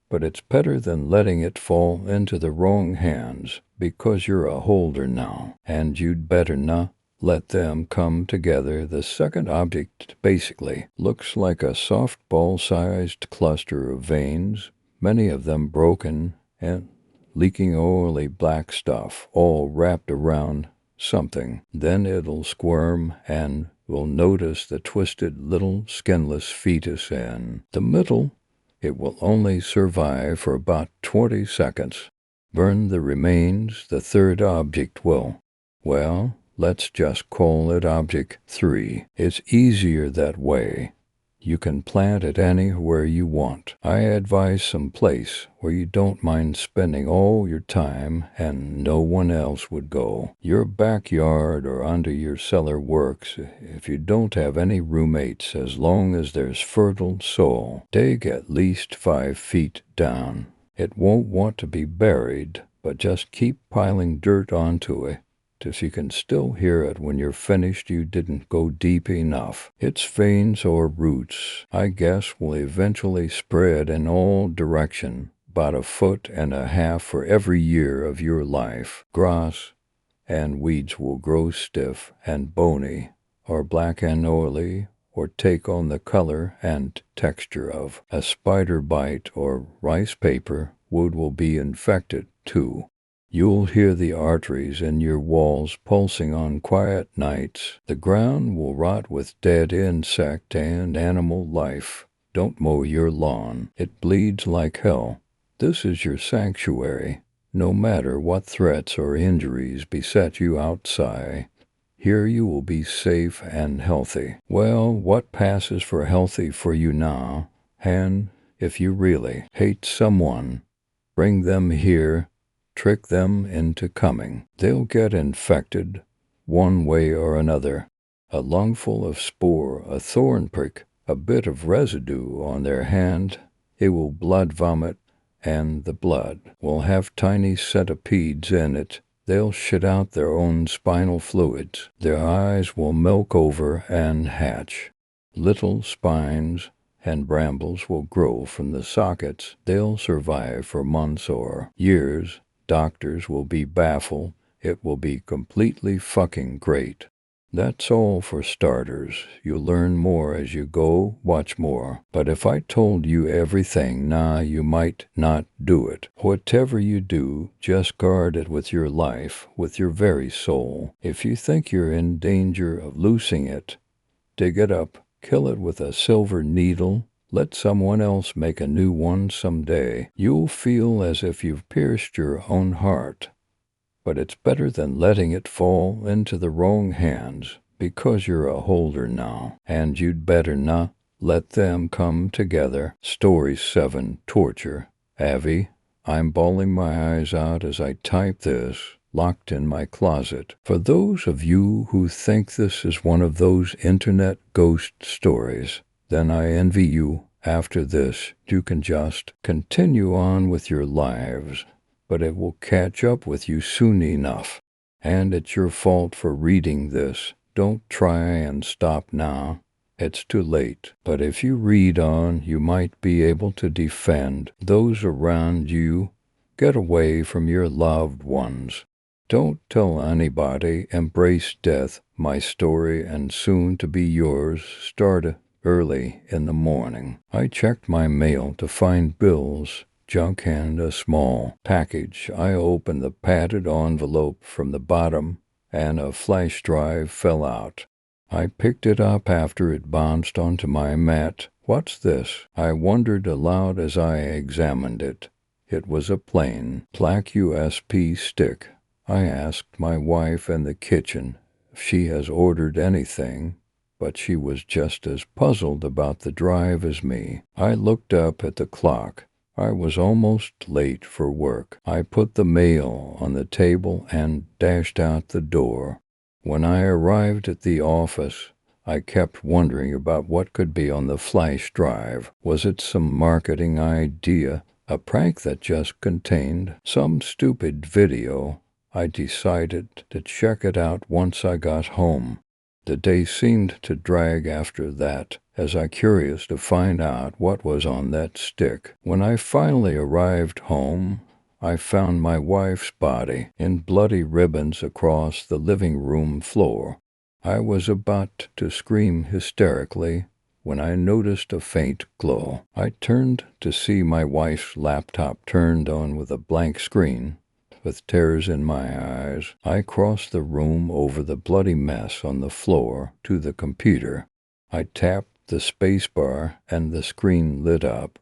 But it's better than letting it fall into the wrong hands, because you're a holder now, and you'd better not let them come together. The second object basically looks like a softball-sized cluster of veins, many of them broken and leaking oily black stuff, all wrapped around something. Then it'll squirm and will notice the twisted little skinless fetus in the middle. It will only survive for about 20 seconds. Burn the remains. The third object will, well, let's just call it object 3. It's easier that way. You can plant it anywhere you want. I advise some place where you don't mind spending all your time and no one else would go. Your backyard or under your cellar works if you don't have any roommates, as long as there's fertile soil. Dig at least 5 feet down. It won't want to be buried, but just keep piling dirt onto it. If you can still hear it when you're finished, you didn't go deep enough. Its veins or roots, I guess, will eventually spread in all direction, about 1.5 feet for every year of your life. Grass and weeds will grow stiff and bony, or black and oily, or take on the color and texture of a spider bite or rice paper. Wood will be infected too. You'll hear the arteries in your walls pulsing on quiet nights. The ground will rot with dead insect and animal life. Don't mow your lawn. It bleeds like hell. This is your sanctuary. No matter what threats or injuries beset you outside, here you will be safe and healthy. Well, what passes for healthy for you now? And if you really hate someone, bring them here. Trick them into coming. They'll get infected one way or another. A lungful of spore, a thorn prick, a bit of residue on their hand. It will blood vomit, and the blood will have tiny centipedes in it. They'll shit out their own spinal fluids. Their eyes will milk over and hatch. Little spines and brambles will grow from the sockets. They'll survive for months or years. Doctors will be baffled. It will be completely fucking great. That's all for starters. You'll learn more as you go, watch more. But if I told you everything, you might not do it. Whatever you do, just guard it with your life, with your very soul. If you think you're in danger of losing it, dig it up, kill it with a silver needle. Let someone else make a new one someday. You'll feel as if you've pierced your own heart. But it's better than letting it fall into the wrong hands, because you're a holder now, and you'd better not let them come together. Story 7, Torture. Avi, I'm bawling my eyes out as I type this, locked in my closet. For those of you who think this is one of those internet ghost stories, then I envy you. After this, you can just continue on with your lives. But it will catch up with you soon enough. And it's your fault for reading this. Don't try and stop now. It's too late. But if you read on, you might be able to defend those around you. Get away from your loved ones. Don't tell anybody. Embrace death. My story, and soon to be yours, started early in the morning. I checked my mail to find bills, junk, and a small package. I opened the padded envelope from the bottom, and a flash drive fell out. I picked it up after it bounced onto my mat. What's this? I wondered aloud as I examined it. It was a plain, black USB stick. I asked my wife in the kitchen if she has ordered anything, but she was just as puzzled about the drive as me. I looked up at the clock. I was almost late for work. I put the mail on the table and dashed out the door. When I arrived at the office, I kept wondering about what could be on the flash drive. Was it some marketing idea? A prank that just contained some stupid video? I decided to check it out once I got home. The day seemed to drag after that, as I curious to find out what was on that stick. When I finally arrived home, I found my wife's body in bloody ribbons across the living room floor. I was about to scream hysterically when I noticed a faint glow. I turned to see my wife's laptop turned on with a blank screen. With tears in my eyes, I crossed the room over the bloody mess on the floor to the computer. I tapped the space bar and the screen lit up.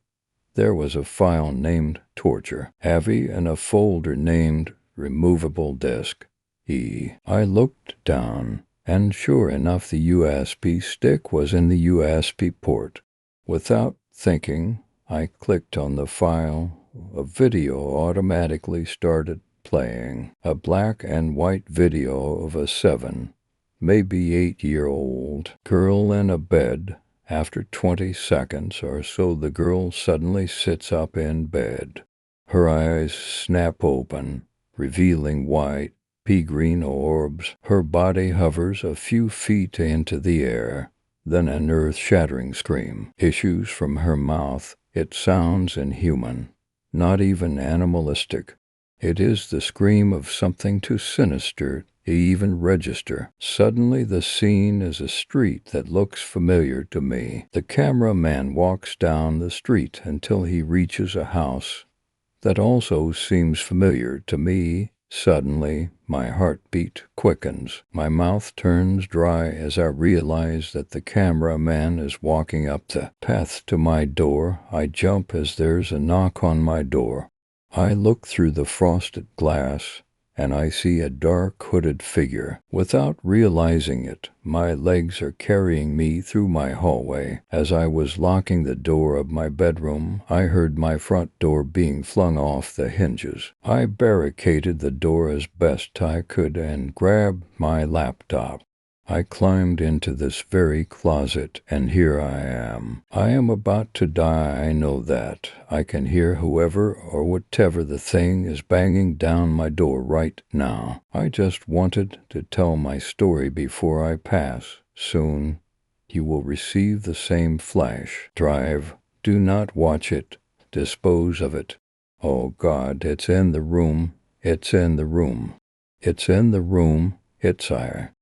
There was a file named Torture, Avi, and a folder named Removable Disk. I looked down, and sure enough the USB stick was in the USB port. Without thinking, I clicked on the file. A video automatically started playing, a black and white video of a 7, maybe 8-year-old girl in a bed. After 20 seconds or so, the girl suddenly sits up in bed. Her eyes snap open, revealing white, pea-green orbs. Her body hovers a few feet into the air. Then an earth-shattering scream issues from her mouth. It sounds inhuman, not even animalistic. It is the scream of something too sinister to even register. Suddenly the scene is a street that looks familiar to me. The cameraman walks down the street until he reaches a house that also seems familiar to me. Suddenly, my heartbeat quickens. My mouth turns dry as I realize that the cameraman is walking up the path to my door. I jump as there's a knock on my door. I look through the frosted glass, and I see a dark hooded figure. Without realizing it, my legs are carrying me through my hallway. As I was locking the door of my bedroom, I heard my front door being flung off the hinges. I barricaded the door as best I could and grabbed my laptop. I climbed into this very closet, and here I am. I am about to die, I know that. I can hear whoever or whatever the thing is banging down my door right now. I just wanted to tell my story before I pass. Soon you will receive the same flash drive. Do not watch it. Dispose of it. Oh God, it's in the room. It's in the room. It's in the room. It's there.